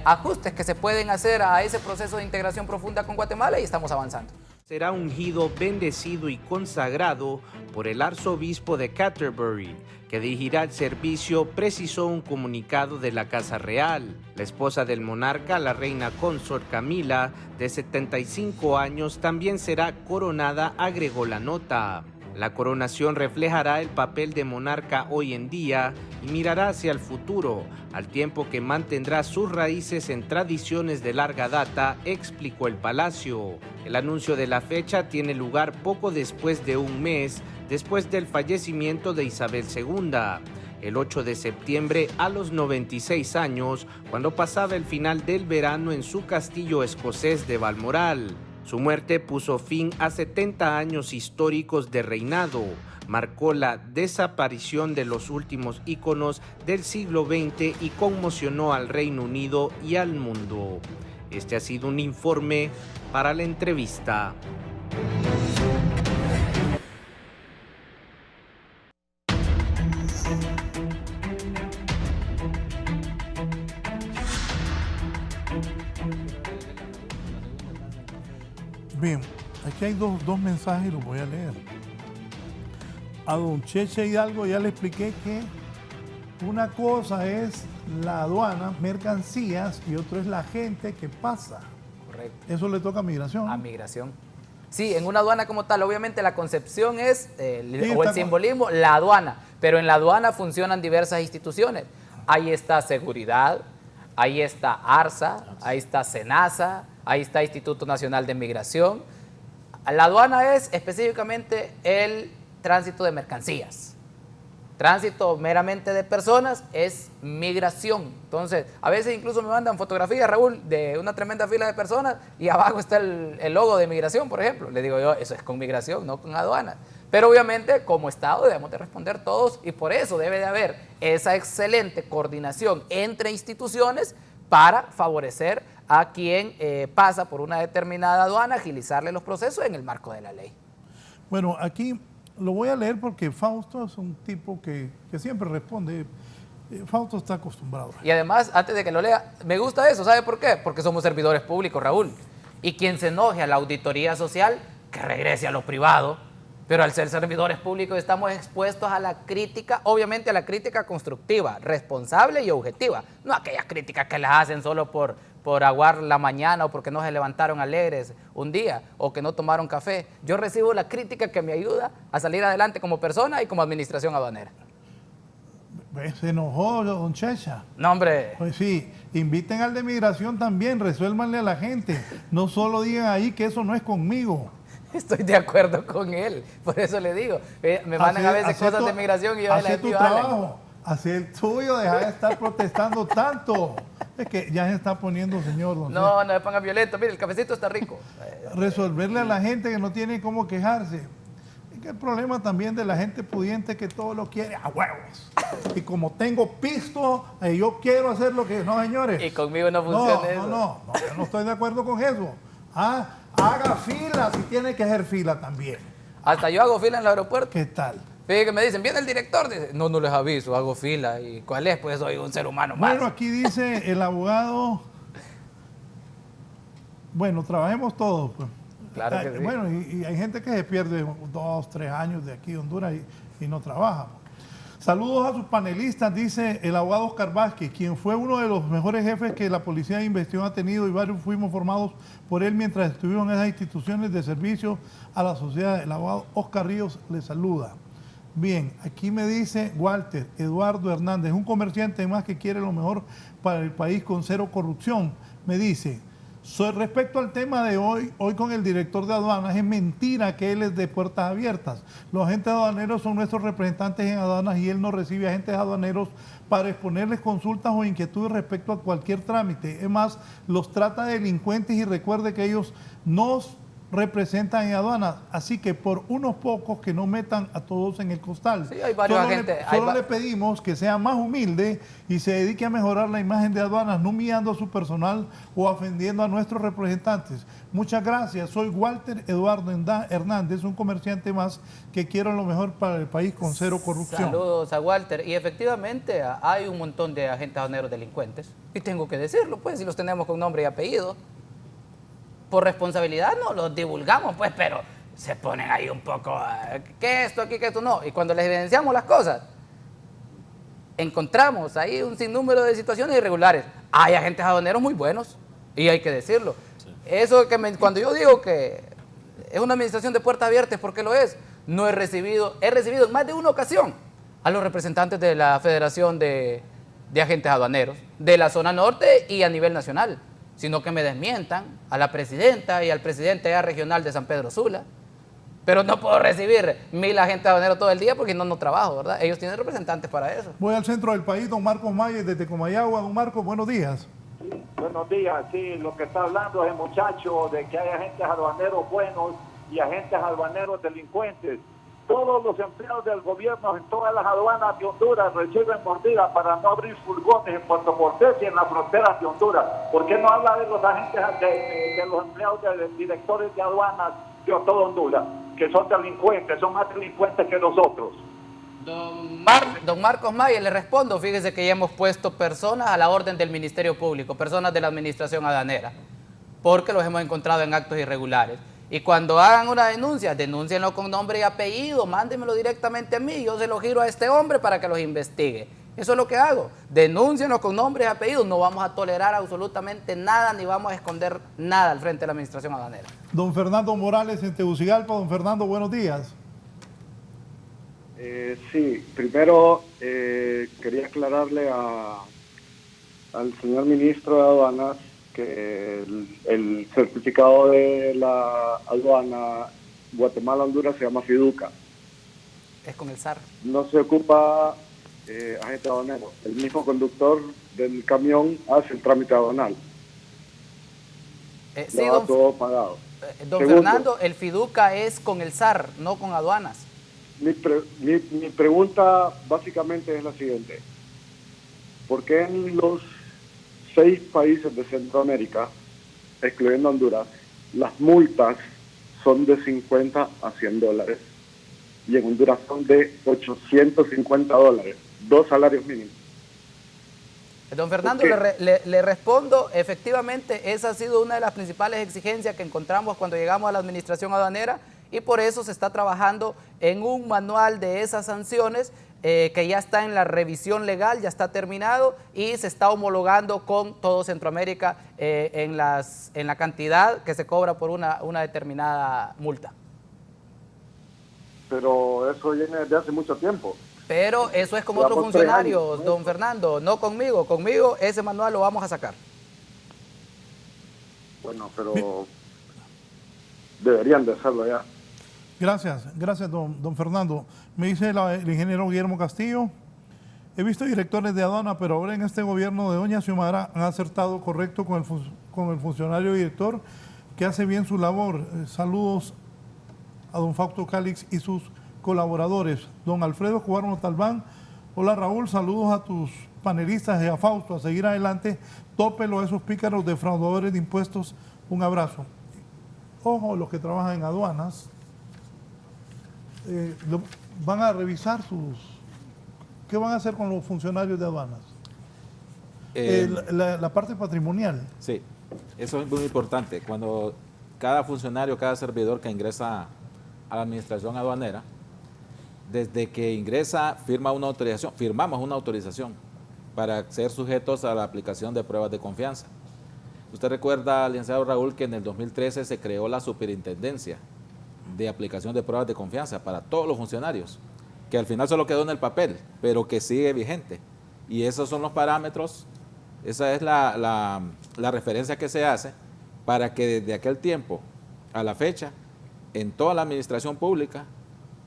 ajustes que se pueden hacer a ese proceso de integración profunda con Guatemala y estamos avanzando. Será ungido, bendecido y consagrado por el arzobispo de Canterbury, que dirigirá el servicio, precisó un comunicado de la Casa Real. La esposa del monarca, la reina consort Camila, de 75 años, también será coronada, agregó la nota. La coronación reflejará el papel de monarca hoy en día y mirará hacia el futuro, al tiempo que mantendrá sus raíces en tradiciones de larga data, explicó el palacio. El anuncio de la fecha tiene lugar poco después de un mes, después del fallecimiento de Isabel II, el 8 de septiembre a los 96 años, cuando pasaba el final del verano en su castillo escocés de Balmoral. Su muerte puso fin a 70 años históricos de reinado, marcó la desaparición de los últimos íconos del siglo XX y conmocionó al Reino Unido y al mundo. Este ha sido un informe para la entrevista. Bien, aquí hay dos mensajes y los voy a leer. A don Checha Hidalgo ya le expliqué que una cosa es la aduana, mercancías, y otro es la gente que pasa. Correcto. Eso le toca a migración. A migración. Sí, en una aduana como tal, obviamente la concepción es, o el simbolismo, la aduana, pero en la aduana funcionan diversas instituciones. Ahí está seguridad, ahí está ARSA, ahí está SENASA, ahí está Instituto Nacional de Migración. La aduana es específicamente el tránsito de mercancías. Tránsito meramente de personas es migración. Entonces, a veces incluso me mandan fotografías, Raúl, de una tremenda fila de personas y abajo está el logo de migración, por ejemplo. Le digo yo, eso es con migración, no con aduana. Pero obviamente, como Estado, debemos de responder todos y por eso debe de haber esa excelente coordinación entre instituciones para favorecer a quien pasa por una determinada aduana, agilizarle los procesos en el marco de la ley. Bueno, aquí lo voy a leer porque Fausto es un tipo que siempre responde. Fausto está acostumbrado. Y además, antes de que lo lea, me gusta eso, ¿sabe por qué? Porque somos servidores públicos, Raúl. Y quien se enoje a la auditoría social, que regrese a lo privado. Pero al ser servidores públicos estamos expuestos a la crítica, obviamente a la crítica constructiva, responsable y objetiva. No aquellas críticas que las hacen solo por aguar la mañana o porque no se levantaron alegres un día o que no tomaron café. Yo recibo la crítica que me ayuda a salir adelante como persona y como administración aduanera. Se enojó don Checha. No, hombre. Pues sí, inviten al de migración también, resuélvanle a la gente. No solo digan ahí que eso no es conmigo. Estoy de acuerdo con él, por eso le digo. Me mandan a veces cosas de migración y yo hace tu trabajo, hace el tuyo, deja de estar protestando tanto. Es que ya se está poniendo, señor. No se ponga violento. Mire, el cafecito está rico. Resolverle a la gente que no tiene cómo quejarse. Es que el problema también de la gente pudiente que todo lo quiere a huevos. Y como tengo pisto, yo quiero hacer lo que... No, señores. Y conmigo no funciona eso. No, yo no estoy de acuerdo con eso. Haga fila si tiene que hacer fila también. Hasta yo hago fila en el aeropuerto. ¿Qué tal? Fíjate que me dicen, viene el director. Dice, no les aviso, hago fila. ¿Y cuál es? Pues soy un ser humano más. Bueno, aquí dice el abogado, bueno, trabajemos todos. Pues. Claro que sí. Bueno, y hay gente que se pierde 2, 3 años de aquí de Honduras y no trabaja. Saludos a sus panelistas, dice el abogado Oscar Vázquez, quien fue uno de los mejores jefes que la Policía de Investigación ha tenido y varios fuimos formados por él mientras estuvimos en esas instituciones de servicio a la sociedad. El abogado Oscar Ríos le saluda. Bien, aquí me dice Walter Eduardo Hernández, un comerciante más que quiere lo mejor para el país con cero corrupción. Me dice, respecto al tema de hoy con el director de aduanas, es mentira que él es de puertas abiertas. Los agentes aduaneros son nuestros representantes en aduanas y él no recibe agentes aduaneros para exponerles consultas o inquietudes respecto a cualquier trámite. Es más, los trata de delincuentes y recuerde que ellos nos representan en aduanas, así que por unos pocos que no metan a todos en el costal. Sí, hay varios agentes. Solo le pedimos que sea más humilde y se dedique a mejorar la imagen de aduanas, no humillando a su personal o ofendiendo a nuestros representantes. Muchas gracias. Soy Walter Eduardo Hernández, un comerciante más que quiero lo mejor para el país con cero corrupción. Saludos a Walter. Y efectivamente hay un montón de agentes aduaneros delincuentes. Y tengo que decirlo, pues, si los tenemos con nombre y apellido. Por responsabilidad no los divulgamos, pues, pero se ponen ahí un poco, ¿qué esto aquí, qué esto no? Y cuando les evidenciamos las cosas, encontramos ahí un sinnúmero de situaciones irregulares. Hay agentes aduaneros muy buenos, y hay que decirlo. Sí. Eso que cuando yo digo que es una administración de puertas abiertas, porque lo es, no he recibido en más de una ocasión a los representantes de la Federación de Agentes Aduaneros, de la zona norte y a nivel nacional, sino que me desmientan a la presidenta y al presidente regional de San Pedro Sula. Pero no puedo recibir 1000 agentes aduaneros todo el día porque no trabajo, ¿verdad? Ellos tienen representantes para eso. Voy al centro del país, don Marcos Mayer, desde Comayagua. Don Marcos, buenos días. Sí, buenos días. Sí, lo que está hablando es el muchacho de que hay agentes aduaneros buenos y agentes aduaneros delincuentes. Todos los empleados del gobierno en todas las aduanas de Honduras reciben mordidas para no abrir furgones en Puerto Cortés y en las fronteras de Honduras. ¿Por qué no habla de los agentes, de los empleados, de directores de aduanas de todo Honduras, que son delincuentes, son más delincuentes que nosotros? Don Marcos Mayer, le respondo. Fíjese que ya hemos puesto personas a la orden del Ministerio Público, personas de la Administración Aduanera, porque los hemos encontrado en actos irregulares. Y cuando hagan una denuncia, denúncienlo con nombre y apellido, mándenmelo directamente a mí, yo se lo giro a este hombre para que los investigue. Eso es lo que hago, denúncienlo con nombre y apellido, no vamos a tolerar absolutamente nada, ni vamos a esconder nada al frente de la Administración Aduanera. Don Fernando Morales en Tegucigalpa. Don Fernando, buenos días. Sí, primero quería aclararle al señor ministro de Aduanas que el certificado de la aduana Guatemala-Honduras se llama Fiduca. Es con el SAR. No se ocupa agente aduanero. El mismo conductor del camión hace el trámite aduanal. Sí, va todo pagado. Don Fernando, el Fiduca es con el SAR, no con aduanas. Mi pregunta básicamente es la siguiente. ¿Por qué en los 6 países de Centroamérica, excluyendo Honduras, las multas son de 50 a 100 dólares y en Honduras son de 850 dólares, 2 salarios mínimos? Don Fernando, le respondo, efectivamente esa ha sido una de las principales exigencias que encontramos cuando llegamos a la Administración Aduanera, y por eso se está trabajando en un manual de esas sanciones que ya está en la revisión legal, ya está terminado y se está homologando con todo Centroamérica en la cantidad que se cobra por una determinada multa. Pero eso viene desde hace mucho tiempo. Pero eso es con otros funcionarios, don Fernando, no conmigo. Conmigo ese manual lo vamos a sacar. Bueno, pero deberían de hacerlo ya. Gracias don Fernando. Me dice el ingeniero Guillermo Castillo, he visto directores de aduana, pero ahora en este gobierno de doña Xiomara han acertado correcto con el funcionario director que hace bien su labor. Saludos a don Fausto Calix y sus colaboradores. Don Alfredo Escobar Montalbán, hola Raúl, saludos a tus panelistas y a Fausto, a seguir adelante, tópelo a esos pícaros defraudadores de impuestos, un abrazo. Ojo, los que trabajan en aduanas, van a revisar ¿qué van a hacer con los funcionarios de aduanas? La parte patrimonial. Sí, eso es muy importante. Cuando cada funcionario, cada servidor que ingresa a la administración aduanera, desde que ingresa firmamos una autorización para ser sujetos a la aplicación de pruebas de confianza. Usted recuerda, licenciado Raúl, que en el 2013 se creó la superintendencia de aplicación de pruebas de confianza para todos los funcionarios. que al final solo quedó en el papel, pero que sigue vigente. Y esos son los parámetros, esa es la referencia que se hace para que desde aquel tiempo a la fecha, en toda la administración pública,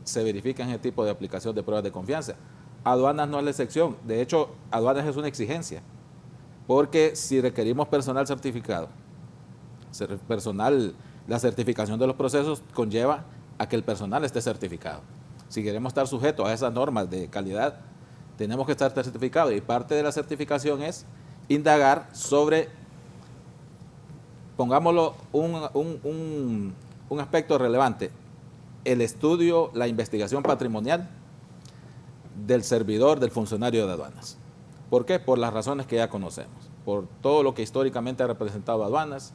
se verifiquen ese tipo de aplicación de pruebas de confianza. Aduanas no es la excepción, de hecho, aduanas es una exigencia, porque si requerimos personal certificado, la certificación de los procesos conlleva a que el personal esté certificado. Si queremos estar sujetos a esas normas de calidad, tenemos que estar certificados, y parte de la certificación es indagar sobre, pongámoslo un aspecto relevante, el estudio, la investigación patrimonial del servidor, del funcionario de aduanas. ¿Por qué? Por las razones que ya conocemos, por todo lo que históricamente ha representado aduanas,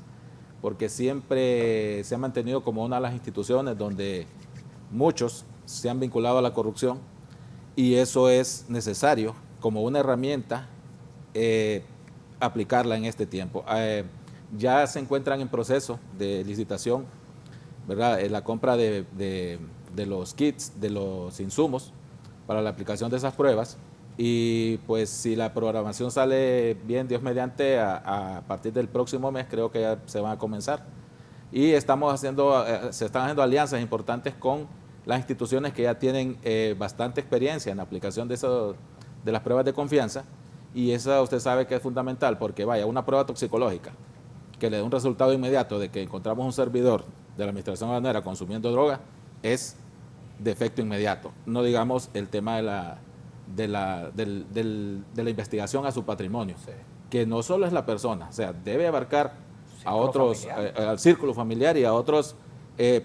porque siempre se ha mantenido como una de las instituciones donde muchos se han vinculado a la corrupción, y eso es necesario como una herramienta aplicarla en este tiempo. Ya se encuentran en proceso de licitación, ¿verdad? La compra de los kits, de los insumos para la aplicación de esas pruebas, y pues si la programación sale bien, Dios mediante, a partir del próximo mes creo que ya se van a comenzar. Y se están haciendo alianzas importantes con las instituciones que ya tienen bastante experiencia en la aplicación de las pruebas de confianza, y esa usted sabe que es fundamental, porque vaya, una prueba toxicológica que le dé un resultado inmediato de que encontramos un servidor de la administración aduanera consumiendo droga es de efecto inmediato. No digamos el tema de la investigación a su patrimonio, sí, que no solo es la persona, o sea, debe abarcar a otros, al círculo familiar y a otras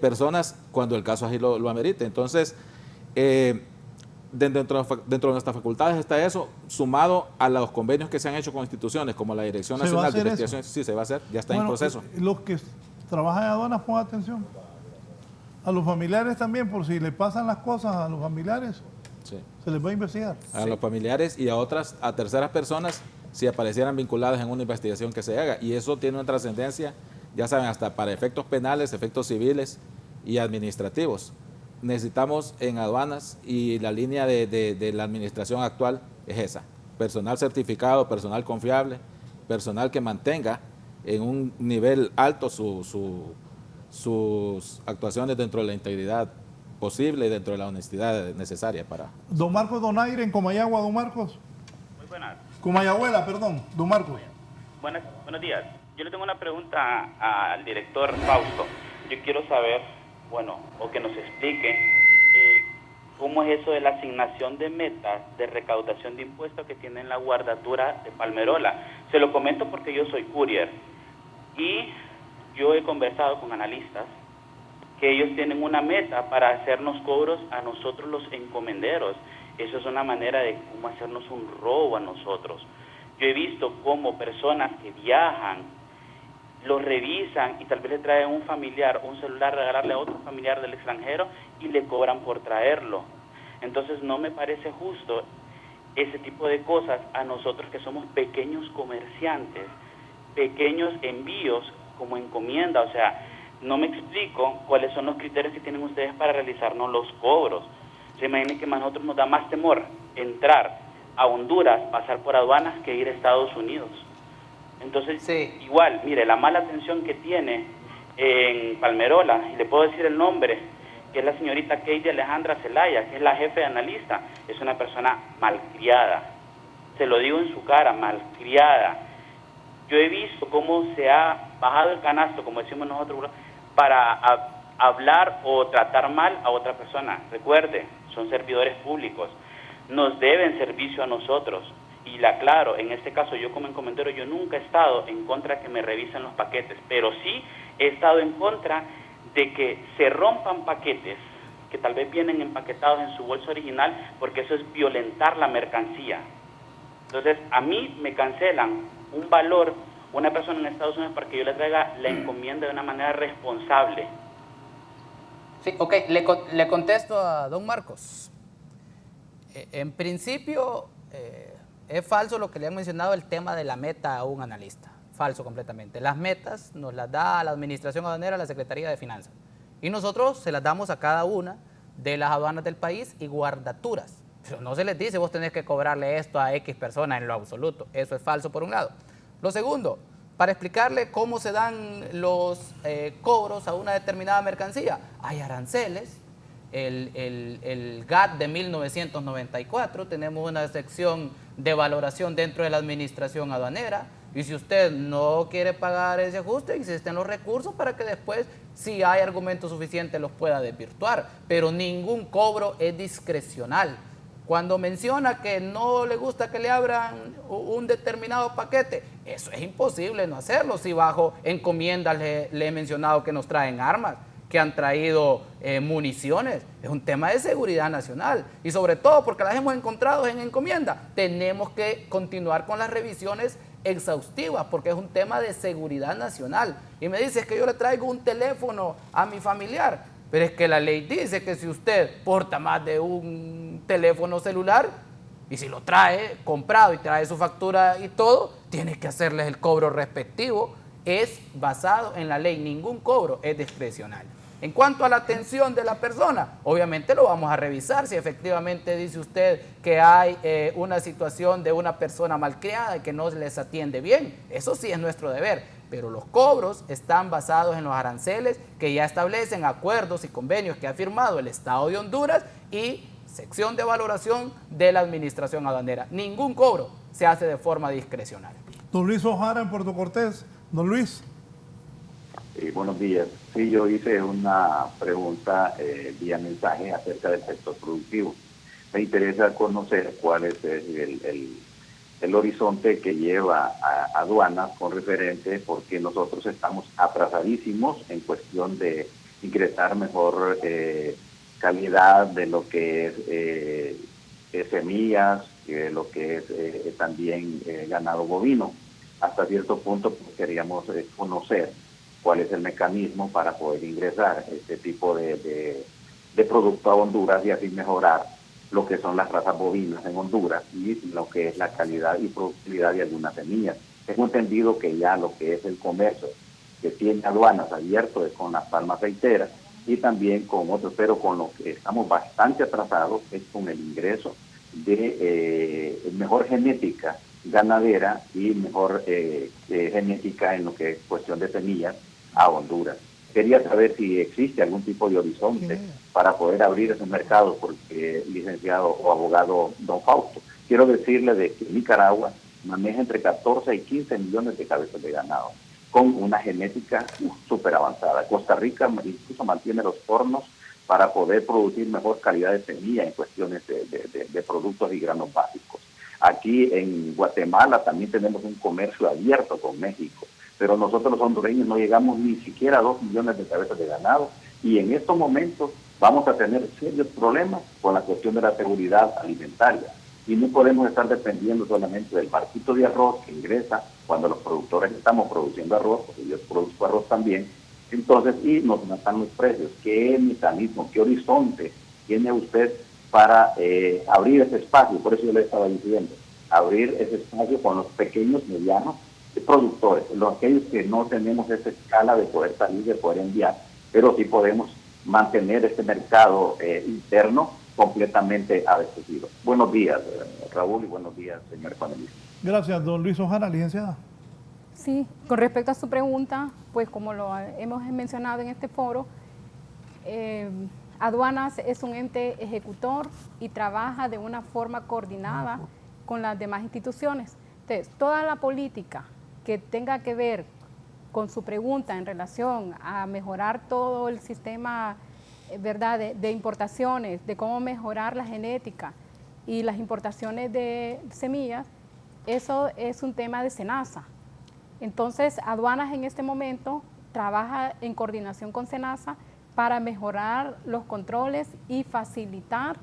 personas cuando el caso así lo amerite. Entonces, dentro de nuestras facultades está eso, sumado a los convenios que se han hecho con instituciones como la Dirección Nacional de Investigación. Sí, se va a hacer, ya está en proceso. Los que trabajan en aduanas, pongan atención. A los familiares también, por si le pasan las cosas a los familiares, sí, se les va a investigar. A los familiares y a terceras personas, si aparecieran vinculadas en una investigación que se haga. Y eso tiene una trascendencia, ya saben, hasta para efectos penales, efectos civiles y administrativos. Necesitamos en aduanas, y la línea de la administración actual es esa: personal certificado, personal confiable, personal que mantenga en un nivel alto sus actuaciones dentro de la integridad posible y dentro de la honestidad necesaria para... Don Marcos Donaire, en Comayagua. Don Marcos. Muy buenas. Comayagüela, perdón. Don Marcos. Buenos días. Yo le tengo una pregunta al director Fausto. Yo quiero saber, o que nos explique cómo es eso de la asignación de metas de recaudación de impuestos que tiene la guardatura de Palmerola. Se lo comento porque yo soy courier y yo he conversado con analistas que ellos tienen una meta para hacernos cobros a nosotros los encomenderos. Eso es una manera de cómo hacernos un robo a nosotros. Yo he visto cómo personas que viajan, lo revisan y tal vez le traen un familiar, un celular, regalarle a otro familiar del extranjero y le cobran por traerlo. Entonces no me parece justo ese tipo de cosas a nosotros que somos pequeños comerciantes, pequeños envíos como encomienda. O sea, no me explico cuáles son los criterios que tienen ustedes para realizarnos los cobros. Se imaginen que a nosotros nos da más temor entrar a Honduras, pasar por aduanas, que ir a Estados Unidos. Entonces, sí, igual, mire, la mala atención que tiene en Palmerola, y le puedo decir el nombre, que es la señorita Katie Alejandra Zelaya, que es la jefe de analista, es una persona malcriada. Se lo digo en su cara, malcriada. Yo he visto cómo se ha bajado el canasto, como decimos nosotros, para hablar o tratar mal a otra persona. Recuerde, son servidores públicos, nos deben servicio a nosotros. Y la aclaro, en este caso yo como encomendero, yo nunca he estado en contra que me revisen los paquetes, pero sí he estado en contra de que se rompan paquetes que tal vez vienen empaquetados en su bolsa original, porque eso es violentar la mercancía. Entonces, a mí me cancelan un valor, una persona en Estados Unidos, para que yo le traiga la encomienda de una manera responsable. Sí, ok, le contesto a don Marcos. En principio, es falso lo que le han mencionado, el tema de la meta a un analista. Falso completamente. Las metas nos las da la Administración Aduanera, la Secretaría de Finanzas. Y nosotros se las damos a cada una de las aduanas del país y guardaturas. Pero no se les dice, vos tenés que cobrarle esto a X personas en lo absoluto. Eso es falso por un lado. Lo segundo, para explicarle cómo se dan los cobros a una determinada mercancía, hay aranceles. El GATT de 1994, tenemos una sección de valoración dentro de la administración aduanera, y si usted no quiere pagar ese ajuste, existen los recursos para que después, si hay argumentos suficientes, los pueda desvirtuar, pero ningún cobro es discrecional. Cuando menciona que no le gusta que le abran un determinado paquete, eso es imposible no hacerlo. Si bajo encomiendas le he mencionado que nos traen armas, que han traído municiones, es un tema de seguridad nacional, y sobre todo porque las hemos encontrado en encomienda, tenemos que continuar con las revisiones exhaustivas porque es un tema de seguridad nacional. Y me dice, es que yo le traigo un teléfono a mi familiar, pero es que la ley dice que si usted porta más de un teléfono celular, y si lo trae comprado y trae su factura y todo, tiene que hacerles el cobro respectivo. Es basado en la ley, ningún cobro es discrecional. En cuanto a la atención de la persona, obviamente lo vamos a revisar. Si efectivamente dice usted que hay una situación de una persona malcriada y que no les atiende bien, eso sí es nuestro deber. Pero los cobros están basados en los aranceles que ya establecen acuerdos y convenios que ha firmado el Estado de Honduras y sección de valoración de la administración aduanera. Ningún cobro se hace de forma discrecional. Don Luis Ojara en Puerto Cortés. Don Luis. Buenos días. Sí, yo hice una pregunta vía mensaje acerca del sector productivo. Me interesa conocer cuál es el horizonte que lleva a aduanas con referente, porque nosotros estamos atrasadísimos en cuestión de ingresar mejor calidad de lo que es semillas, de lo que es también ganado bovino. Hasta cierto punto pues, queríamos conocer cuál es el mecanismo para poder ingresar este tipo de producto a Honduras y así mejorar lo que son las razas bovinas en Honduras y lo que es la calidad y productividad de algunas semillas. Tengo entendido que ya lo que es el comercio que tiene aduanas abierto es con las palmas aceiteras y también con otros, pero con lo que estamos bastante atrasados es con el ingreso de mejor genética ganadera y mejor genética en lo que es cuestión de semillas a Honduras. Quería saber si existe algún tipo de horizonte para poder abrir esos mercados, porque licenciado o abogado don Fausto, quiero decirle de que Nicaragua maneja entre 14 y 15 millones de cabezas de ganado, con una genética súper avanzada. Costa Rica incluso mantiene los hornos para poder producir mejor calidad de semilla en cuestiones de productos y granos básicos. Aquí en Guatemala también tenemos un comercio abierto con México, pero nosotros los hondureños no llegamos ni siquiera a 2 millones de cabezas de ganado y en estos momentos vamos a tener serios problemas con la cuestión de la seguridad alimentaria y no podemos estar dependiendo solamente del barquito de arroz que ingresa cuando los productores estamos produciendo arroz, porque yo produzco arroz también, entonces y nos matan los precios. ¿Qué mecanismo, qué horizonte tiene usted para abrir ese espacio? Por eso yo le estaba diciendo, abrir ese espacio con los pequeños, medianos productores, aquellos que no tenemos esa escala de poder salir, de poder enviar, pero sí podemos mantener este mercado interno completamente abastecido. Buenos días, Raúl, y buenos días, señor panelista. Gracias, don Luis Ojara, licenciada. Sí, con respecto a su pregunta, pues como lo hemos mencionado en este foro, Aduanas es un ente ejecutor y trabaja de una forma coordinada con las demás instituciones. Entonces, toda la política que tenga que ver con su pregunta en relación a mejorar todo el sistema, ¿verdad?, de importaciones, de cómo mejorar la genética y las importaciones de semillas, eso es un tema de SENASA. Entonces, Aduanas en este momento trabaja en coordinación con SENASA para mejorar los controles y facilitar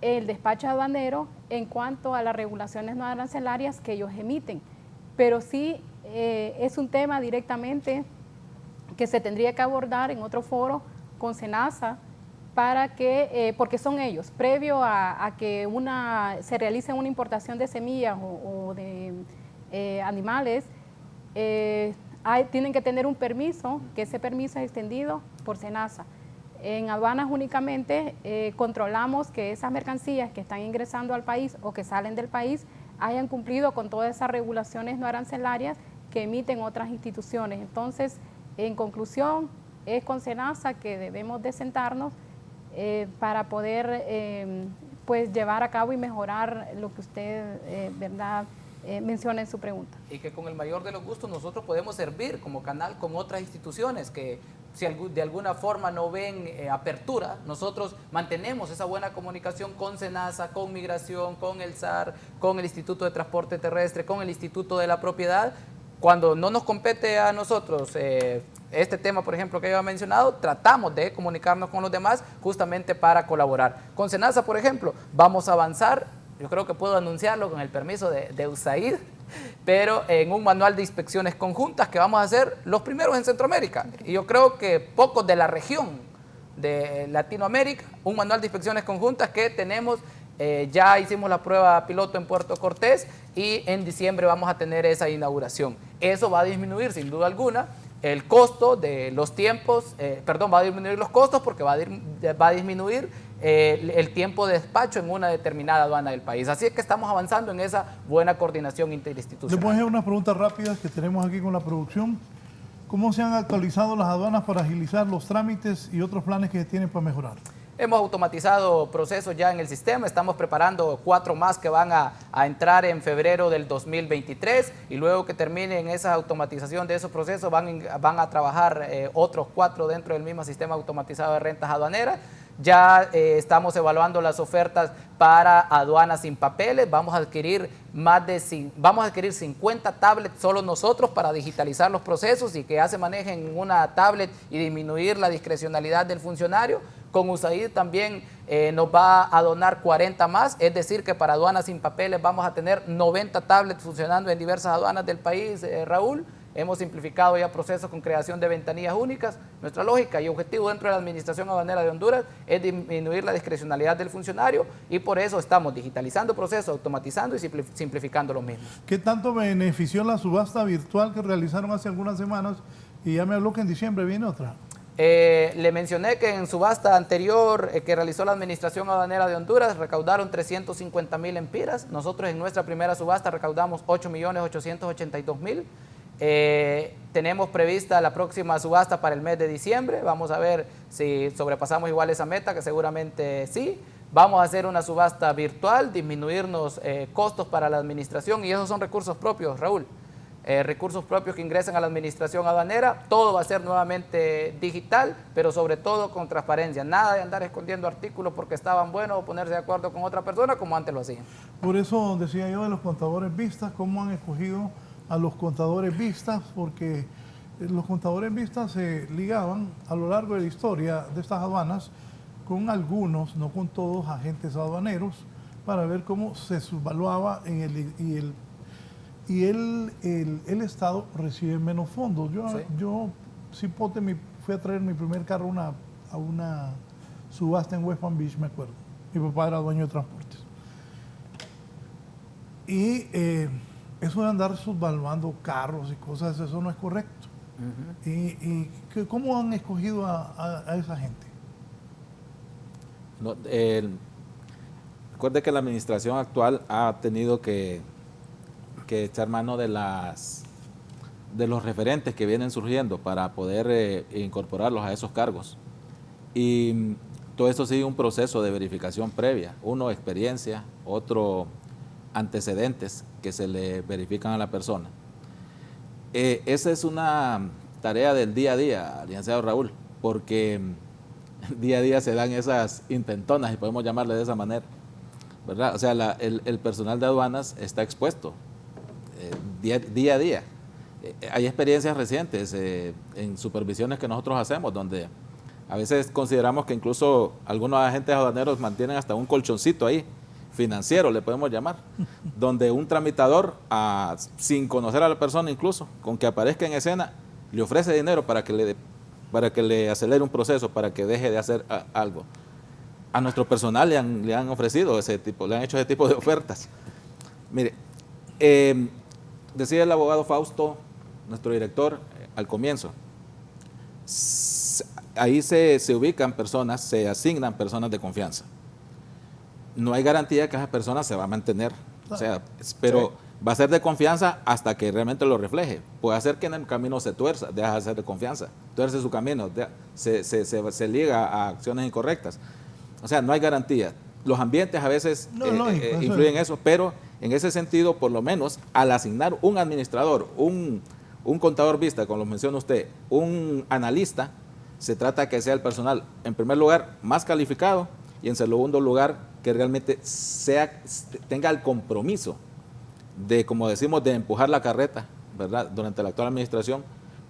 el despacho aduanero en cuanto a las regulaciones no arancelarias que ellos emiten. Pero sí es un tema directamente que se tendría que abordar en otro foro con SENASA para que, porque son ellos, previo a que se realice una importación de semillas o de animales, tienen que tener un permiso, que ese permiso es extendido por SENASA. En aduanas únicamente controlamos que esas mercancías que están ingresando al país o que salen del país hayan cumplido con todas esas regulaciones no arancelarias que emiten otras instituciones. Entonces, en conclusión, es con SENASA que debemos de sentarnos para poder pues llevar a cabo y mejorar lo que usted ¿verdad? Menciona en su pregunta. Y que con el mayor de los gustos nosotros podemos servir como canal con otras instituciones que si de alguna forma no ven apertura, nosotros mantenemos esa buena comunicación con SENASA, con Migración, con el SAR, con el Instituto de Transporte Terrestre, con el Instituto de la Propiedad. Cuando no nos compete a nosotros este tema, por ejemplo, que yo he mencionado, tratamos de comunicarnos con los demás justamente para colaborar. Con SENASA, por ejemplo, vamos a avanzar, yo creo que puedo anunciarlo con el permiso de USAID, pero en un manual de inspecciones conjuntas que vamos a hacer los primeros en Centroamérica. Y yo creo que pocos de la región de Latinoamérica, un manual de inspecciones conjuntas que tenemos, ya hicimos la prueba piloto en Puerto Cortés y en diciembre vamos a tener esa inauguración. Eso va a disminuir sin duda alguna el costo de los tiempos, va a disminuir los costos porque va a disminuir el tiempo de despacho en una determinada aduana del país. Así es que estamos avanzando en esa buena coordinación interinstitucional. Le voy a hacer unas preguntas rápidas que tenemos aquí con la producción. ¿Cómo se han actualizado las aduanas para agilizar los trámites y otros planes que se tienen para mejorar? Hemos automatizado procesos ya en el sistema, estamos preparando 4 más que van a entrar en febrero del 2023 y luego que terminen esa automatización de esos procesos van a trabajar otros 4 dentro del mismo sistema automatizado de rentas aduaneras. Ya estamos evaluando las ofertas para aduanas sin papeles, vamos a adquirir 50 tablets solo nosotros para digitalizar los procesos y que ya se manejen en una tablet y disminuir la discrecionalidad del funcionario. Con USAID también nos va a donar 40 más, es decir que para aduanas sin papeles vamos a tener 90 tablets funcionando en diversas aduanas del país, Raúl. Hemos simplificado ya procesos con creación de ventanillas únicas. Nuestra lógica y objetivo dentro de la Administración Aduanera de Honduras es disminuir la discrecionalidad del funcionario y por eso estamos digitalizando procesos, automatizando y simplificando los mismos. ¿Qué tanto benefició la subasta virtual que realizaron hace algunas semanas? Y ya me habló que en diciembre viene otra. Le mencioné que en subasta anterior que realizó la Administración Aduanera de Honduras recaudaron 350,000 empiras. Nosotros en nuestra primera subasta recaudamos 8,882,000. Tenemos prevista la próxima subasta para el mes de diciembre. Vamos a ver si sobrepasamos igual esa meta, que seguramente sí. Vamos a hacer una subasta virtual, disminuirnos costos para la administración y esos son recursos propios, Raúl. Recursos propios que ingresan a la administración aduanera, todo va a ser nuevamente digital, pero sobre todo con transparencia. Nada de andar escondiendo artículos porque estaban buenos o ponerse de acuerdo con otra persona como antes lo hacían. Por eso decía yo de los contadores vistas, cómo han escogido a los contadores vistas, porque los contadores vistas se ligaban a lo largo de la historia de estas aduanas con algunos, no con todos, agentes aduaneros, para ver cómo se subvaluaba y el Estado recibe menos fondos. Yo cipote, fui a traer mi primer carro a una subasta en West Palm Beach, me acuerdo. Mi papá era dueño de transportes. Y eso de andar subvaluando carros y cosas, eso no es correcto. ¿Y cómo han escogido a esa gente? No, recuerde que la administración actual ha tenido que echar mano de los referentes que vienen surgiendo para poder incorporarlos a esos cargos. Y todo esto sigue un proceso de verificación previa. Uno, experiencia, otro, antecedentes que se le verifican a la persona. Esa es una tarea del día a día, licenciado Raúl, porque día a día se dan esas intentonas, y podemos llamarle de esa manera, ¿verdad? O sea, el personal de aduanas está expuesto día a día. Hay experiencias recientes en supervisiones que nosotros hacemos, donde a veces consideramos que incluso algunos agentes aduaneros mantienen hasta un colchoncito ahí, financiero le podemos llamar, donde un tramitador, sin conocer a la persona incluso, con que aparezca en escena, le ofrece dinero para que le acelere un proceso, para que deje de hacer algo. A nuestro personal le han ofrecido le han hecho ese tipo de ofertas. Mire, decía el abogado Fausto, nuestro director, al comienzo, ahí se ubican personas, se asignan personas de confianza. No hay garantía de que esa persona se va a mantener, o sea, pero va a ser de confianza hasta que realmente lo refleje. Puede hacer que en el camino se tuerza, deja de ser de confianza, tuerce su camino, se liga a acciones incorrectas. O sea, no hay garantía. Los ambientes a veces influyen en eso, pero en ese sentido, por lo menos, al asignar un administrador, un contador vista, como lo menciona usted, un analista, se trata de que sea el personal, en primer lugar, más calificado y en segundo lugar, que realmente tenga el compromiso de, como decimos, de empujar la carreta, ¿verdad?, durante la actual administración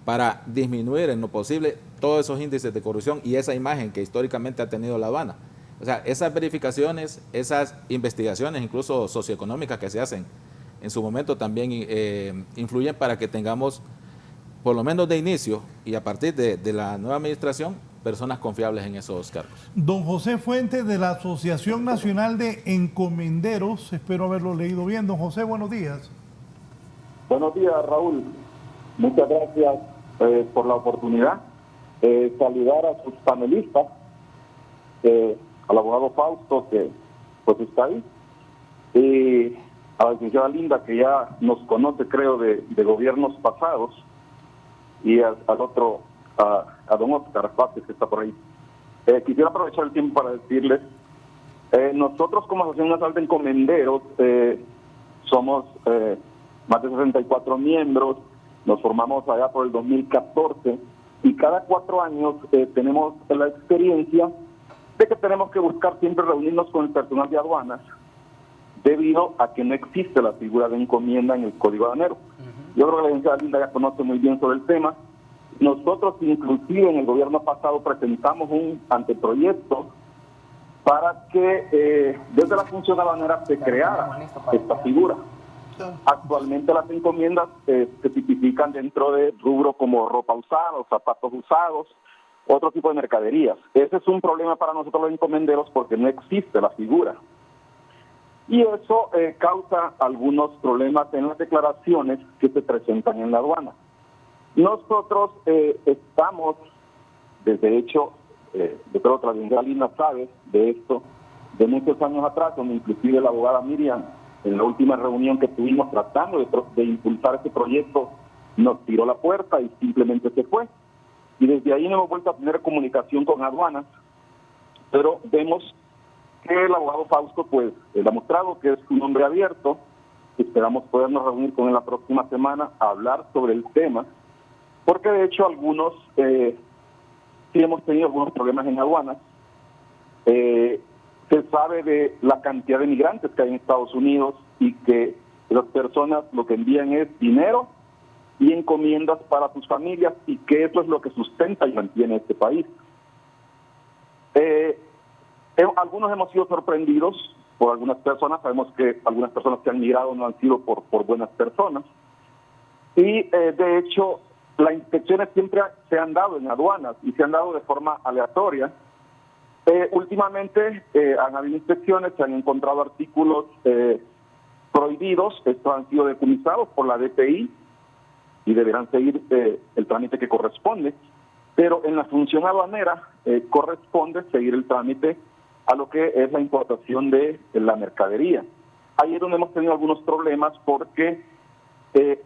para disminuir en lo posible todos esos índices de corrupción y esa imagen que históricamente ha tenido la aduana. O sea, esas verificaciones, esas investigaciones, incluso socioeconómicas que se hacen en su momento también influyen para que tengamos, por lo menos de inicio y a partir de la nueva administración, personas confiables en esos cargos. Don José Fuentes, de la Asociación Nacional de Encomenderos, espero haberlo leído bien. Don José, buenos días. Buenos días, Raúl. Muchas gracias por la oportunidad. Saludar a sus panelistas, al abogado Fausto, que pues está ahí, y a la licenciada Linda, que ya nos conoce, creo, de gobiernos pasados, y al otro, a don Oscar Vázquez, que está por ahí. Quisiera aprovechar el tiempo para decirles, nosotros como Asociación Nacional de Encomenderos somos más de 64 miembros, nos formamos allá por el 2014, y cada 4 años tenemos la experiencia de que tenemos que buscar siempre reunirnos con el personal de aduanas, debido a que no existe la figura de encomienda en el Código Aduanero. Yo creo que la licenciada Linda ya conoce muy bien sobre el tema. Nosotros, inclusive en el gobierno pasado, presentamos un anteproyecto para que desde la función aduanera se creara esta figura. Actualmente las encomiendas se tipifican dentro de rubro como ropa usada, zapatos usados, otro tipo de mercaderías. Ese es un problema para nosotros los encomenderos porque no existe la figura. Y eso causa algunos problemas en las declaraciones que se presentan en la aduana. Nosotros estamos, desde hecho, yo creo que la licenciada Linda sabe de esto, de muchos años atrás, donde inclusive la abogada Miriam, en la última reunión que tuvimos tratando de impulsar este proyecto, nos tiró la puerta y simplemente se fue. Y desde ahí no hemos vuelto a tener comunicación con aduanas, pero vemos que el abogado Fausto pues ha mostrado que es un hombre abierto. Esperamos podernos reunir con él la próxima semana a hablar sobre el tema, porque de hecho algunos sí hemos tenido algunos problemas en aduanas. Se sabe de la cantidad de migrantes que hay en Estados Unidos y que las personas lo que envían es dinero y encomiendas para sus familias, y que eso es lo que sustenta y mantiene este país. Algunos hemos sido sorprendidos por algunas personas. Sabemos que algunas personas que han migrado no han sido por buenas personas, y de hecho las inspecciones siempre se han dado en aduanas y se han dado de forma aleatoria. Últimamente han habido inspecciones, se han encontrado artículos prohibidos. Estos han sido decomisados por la DPI y deberán seguir el trámite que corresponde, pero en la función aduanera corresponde seguir el trámite a lo que es la importación de la mercadería. Ahí es donde hemos tenido algunos problemas porque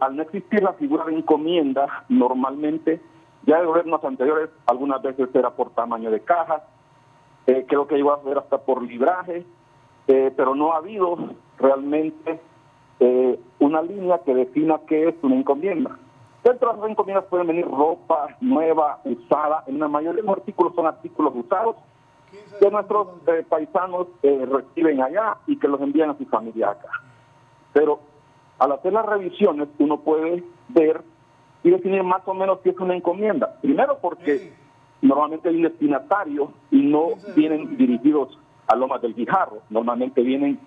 al no existir la figura de encomienda, normalmente ya de gobiernos anteriores algunas veces era por tamaño de caja, creo que llegó a ser hasta por libraje, pero no ha habido realmente una línea que defina qué es una encomienda. Dentro de las encomiendas pueden venir ropa nueva, usada. En la mayoría de los artículos son artículos usados que nuestros paisanos reciben allá y que los envían a su familia acá. Pero al hacer las revisiones uno puede ver y definir más o menos qué es una encomienda. Primero porque normalmente hay un destinatario y no vienen dirigidos a Lomas del Guijarro, normalmente vienen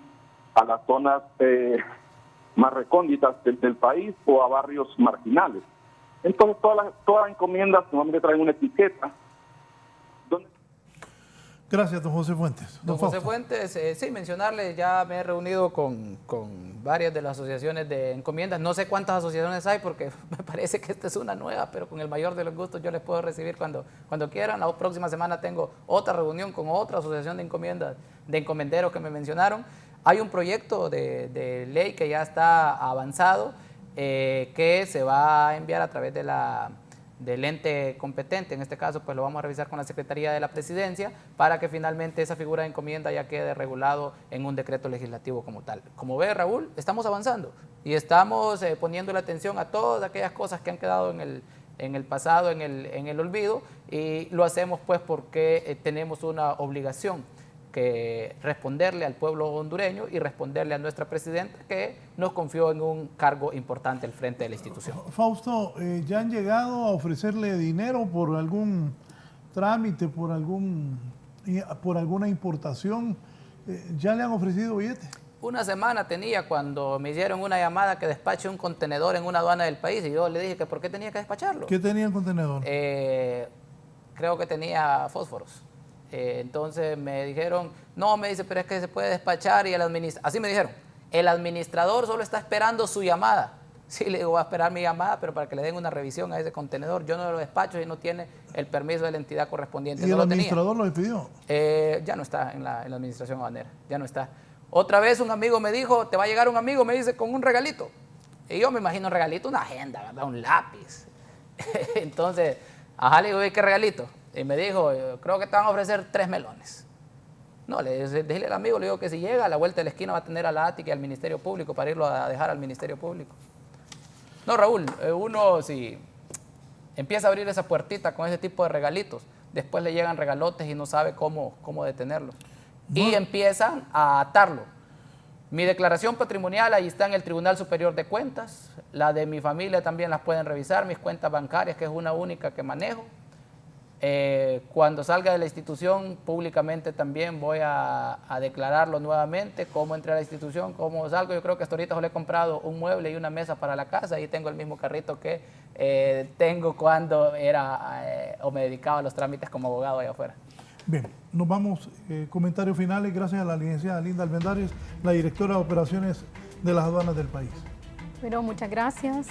a las zonas más recónditas del país o a barrios marginales. Entonces todas las encomiendas normalmente traen una etiqueta. Gracias, don José Fuentes. Don José Fuentes, sí, mencionarle, ya me he reunido con varias de las asociaciones de encomiendas. No sé cuántas asociaciones hay porque me parece que esta es una nueva, pero con el mayor de los gustos yo les puedo recibir cuando quieran. La próxima semana tengo otra reunión con otra asociación de encomiendas, de encomenderos que me mencionaron. Hay un proyecto de ley que ya está avanzado, que se va a enviar a través del ente competente. En este caso pues lo vamos a revisar con la Secretaría de la Presidencia para que finalmente esa figura de encomienda ya quede regulado en un decreto legislativo como tal. Como ve, Raúl, estamos avanzando y estamos poniendo la atención a todas aquellas cosas que han quedado en el pasado, en el olvido, y lo hacemos pues porque tenemos una obligación, que responderle al pueblo hondureño y responderle a nuestra presidenta, que nos confió en un cargo importante al frente de la institución. Fausto, ¿ya han llegado a ofrecerle dinero por algún trámite, por alguna importación? ¿Ya le han ofrecido billetes? Una semana tenía cuando me hicieron una llamada que despache un contenedor en una aduana del país, y yo le dije que por qué tenía que despacharlo. ¿Qué tenía el contenedor? Creo que tenía fósforos. Entonces me dijeron, no, me dice, pero es que se puede despachar, y así me dijeron, el administrador solo está esperando su llamada. Sí, le digo, va a esperar mi llamada, pero para que le den una revisión a ese contenedor. Yo no lo despacho y no tiene el permiso de la entidad correspondiente. ¿Y no el administrador lo despidió? Ya no está en la administración aduanera, ya no está. Otra vez un amigo me dijo, te va a llegar un amigo, me dice, con un regalito. Y yo me imagino un regalito, una agenda, ¿verdad? Un lápiz. Entonces, ajá, le digo, ¿qué regalito? Y me dijo, creo que te van a ofrecer 3 melones. No, le dije al amigo, le digo que si llega a la vuelta de la esquina va a tener a la ATIC y al Ministerio Público para irlo a dejar al Ministerio Público. No, Raúl, uno si empieza a abrir esa puertita con ese tipo de regalitos, después le llegan regalotes y no sabe cómo detenerlo. Y empiezan a atarlo. Mi declaración patrimonial ahí está en el Tribunal Superior de Cuentas, la de mi familia también las pueden revisar, mis cuentas bancarias, que es una única que manejo. Cuando salga de la institución, públicamente también voy a declararlo nuevamente, cómo entré a la institución, cómo salgo. Yo creo que hasta ahorita solo he comprado un mueble y una mesa para la casa, y tengo el mismo carrito que tengo cuando era o me dedicaba a los trámites como abogado allá afuera. Bien, nos vamos, comentarios finales, gracias a la licenciada Linda Almendares, la directora de operaciones de las aduanas del país. Bueno, muchas gracias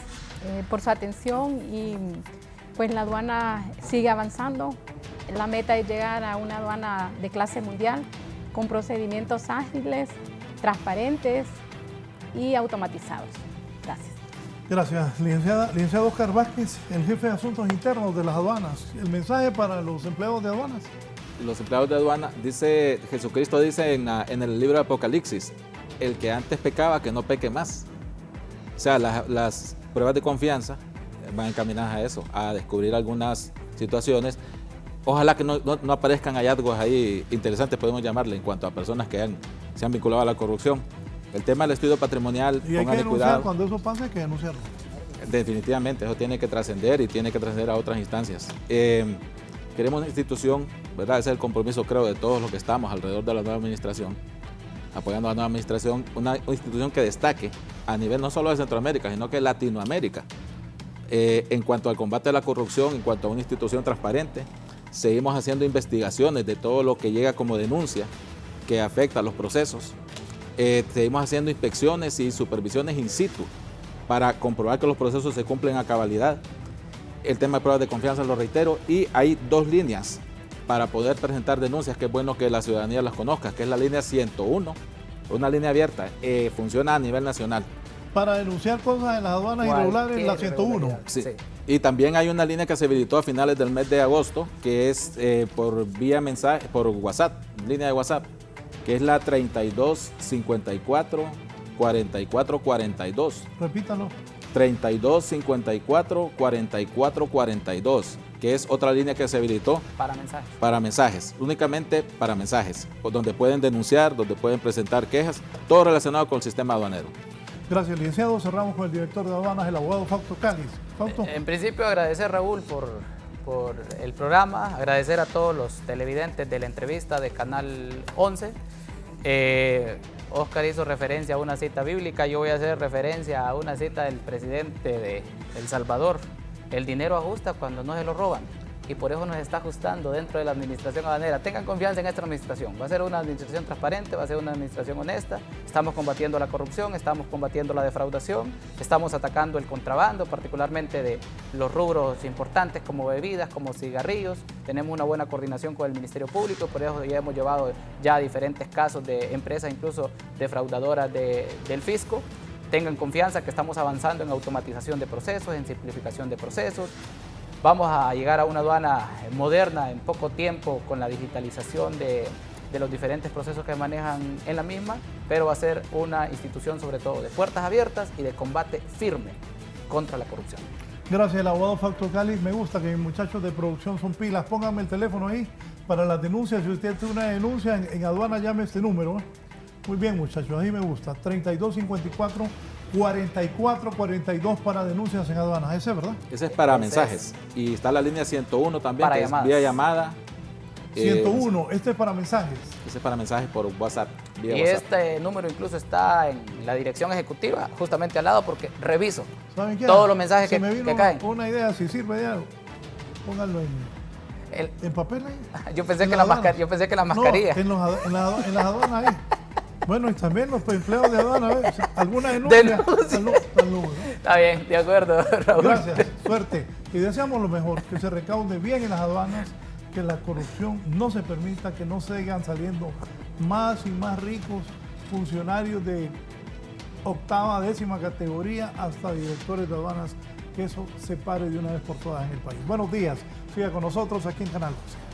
por su atención, y pues la aduana sigue avanzando. La meta es llegar a una aduana de clase mundial con procedimientos ágiles, transparentes y automatizados. Gracias. Gracias, licenciada. Licenciado Oscar Vázquez, el jefe de Asuntos Internos de las aduanas. ¿El mensaje para los empleados de aduanas? Los empleados de aduana, Jesucristo dice en el libro de Apocalipsis, el que antes pecaba, que no peque más. O sea, las pruebas de confianza van encaminadas a eso, a descubrir algunas situaciones. Ojalá que no aparezcan hallazgos ahí interesantes, podemos llamarle, en cuanto a personas que se han vinculado a la corrupción. El tema del estudio patrimonial, y hay que denunciar, cuando eso pase hay que denunciarlo. Definitivamente, eso tiene que trascender, y tiene que trascender a otras instancias. Queremos una institución, ¿verdad? Ese es el compromiso, creo, de todos los que estamos alrededor de la nueva administración, apoyando a la nueva administración, una institución que destaque a nivel no solo de Centroamérica, sino que Latinoamérica. En cuanto al combate a la corrupción, en cuanto a una institución transparente, seguimos haciendo investigaciones de todo lo que llega como denuncia que afecta a los procesos. Seguimos haciendo inspecciones y supervisiones in situ para comprobar que los procesos se cumplen a cabalidad. El tema de pruebas de confianza, lo reitero, y hay 2 líneas para poder presentar denuncias, que es bueno que la ciudadanía las conozca, que es la línea 101, una línea abierta, funciona a nivel nacional. Para denunciar cosas en las aduanas irregulares, la 101. Sí. Y también hay una línea que se habilitó a finales del mes de agosto, que es por vía mensaje, por WhatsApp, línea de WhatsApp, que es la 3254 4442. Repítalo. 3254 4442, que es otra línea que se habilitó para mensajes, únicamente para mensajes, donde pueden denunciar, donde pueden presentar quejas, todo relacionado con el sistema aduanero. Gracias, licenciado. Cerramos con el director de aduanas, el abogado Fausto Cáliz. Fausto. En principio, agradecer, Raúl, por el programa, agradecer a todos los televidentes de la entrevista de Canal 11. Oscar hizo referencia a una cita bíblica, yo voy a hacer referencia a una cita del presidente de El Salvador. El dinero ajusta cuando no se lo roban. y por eso nos está ajustando dentro de la administración aduanera. Tengan confianza en esta administración, va a ser una administración transparente, va a ser una administración honesta, estamos combatiendo la corrupción, estamos combatiendo la defraudación, estamos atacando el contrabando, particularmente de los rubros importantes como bebidas, como cigarrillos, tenemos una buena coordinación con el Ministerio Público, por eso ya hemos llevado ya diferentes casos de empresas incluso defraudadoras del fisco. Tengan confianza que estamos avanzando en automatización de procesos, en simplificación de procesos. Vamos a llegar a una aduana moderna en poco tiempo con la digitalización de los diferentes procesos que manejan en la misma, pero va a ser una institución sobre todo de puertas abiertas y de combate firme contra la corrupción. Gracias, el abogado Fausto Cáliz. Me gusta que mis muchachos de producción son pilas. Pónganme el teléfono ahí para las denuncias. Si usted tiene una denuncia en aduana, llame este número. Muy bien, muchachos, ahí me gusta. 3254-4442 para denuncias en aduanas. Ese, ¿verdad? Ese es para mensajes. Y está la línea 101 también, para que llamadas. es vía llamada. 101, este es para mensajes. Ese es para mensajes por WhatsApp. Vía Y WhatsApp. este número incluso está en la dirección ejecutiva, justamente al lado, porque reviso ¿Saben qué? todos los mensajes Se me vino que caen. una idea, si sirve de algo, pónganlo en papel ahí. Yo pensé En que la la aduana. mascarilla. No, en las aduanas ahí. Bueno, y también los empleados de aduana, ¿ves? ¿Alguna denuncia? Salud, ¿no? Está bien, de acuerdo, Raúl. Gracias, suerte. Y deseamos lo mejor, que se recaude bien en las aduanas, que la corrupción no se permita, que no sigan saliendo más y más ricos funcionarios de octava, décima categoría, hasta directores de aduanas, que eso se pare de una vez por todas en el país. Buenos días, siga con nosotros aquí en Canal 11.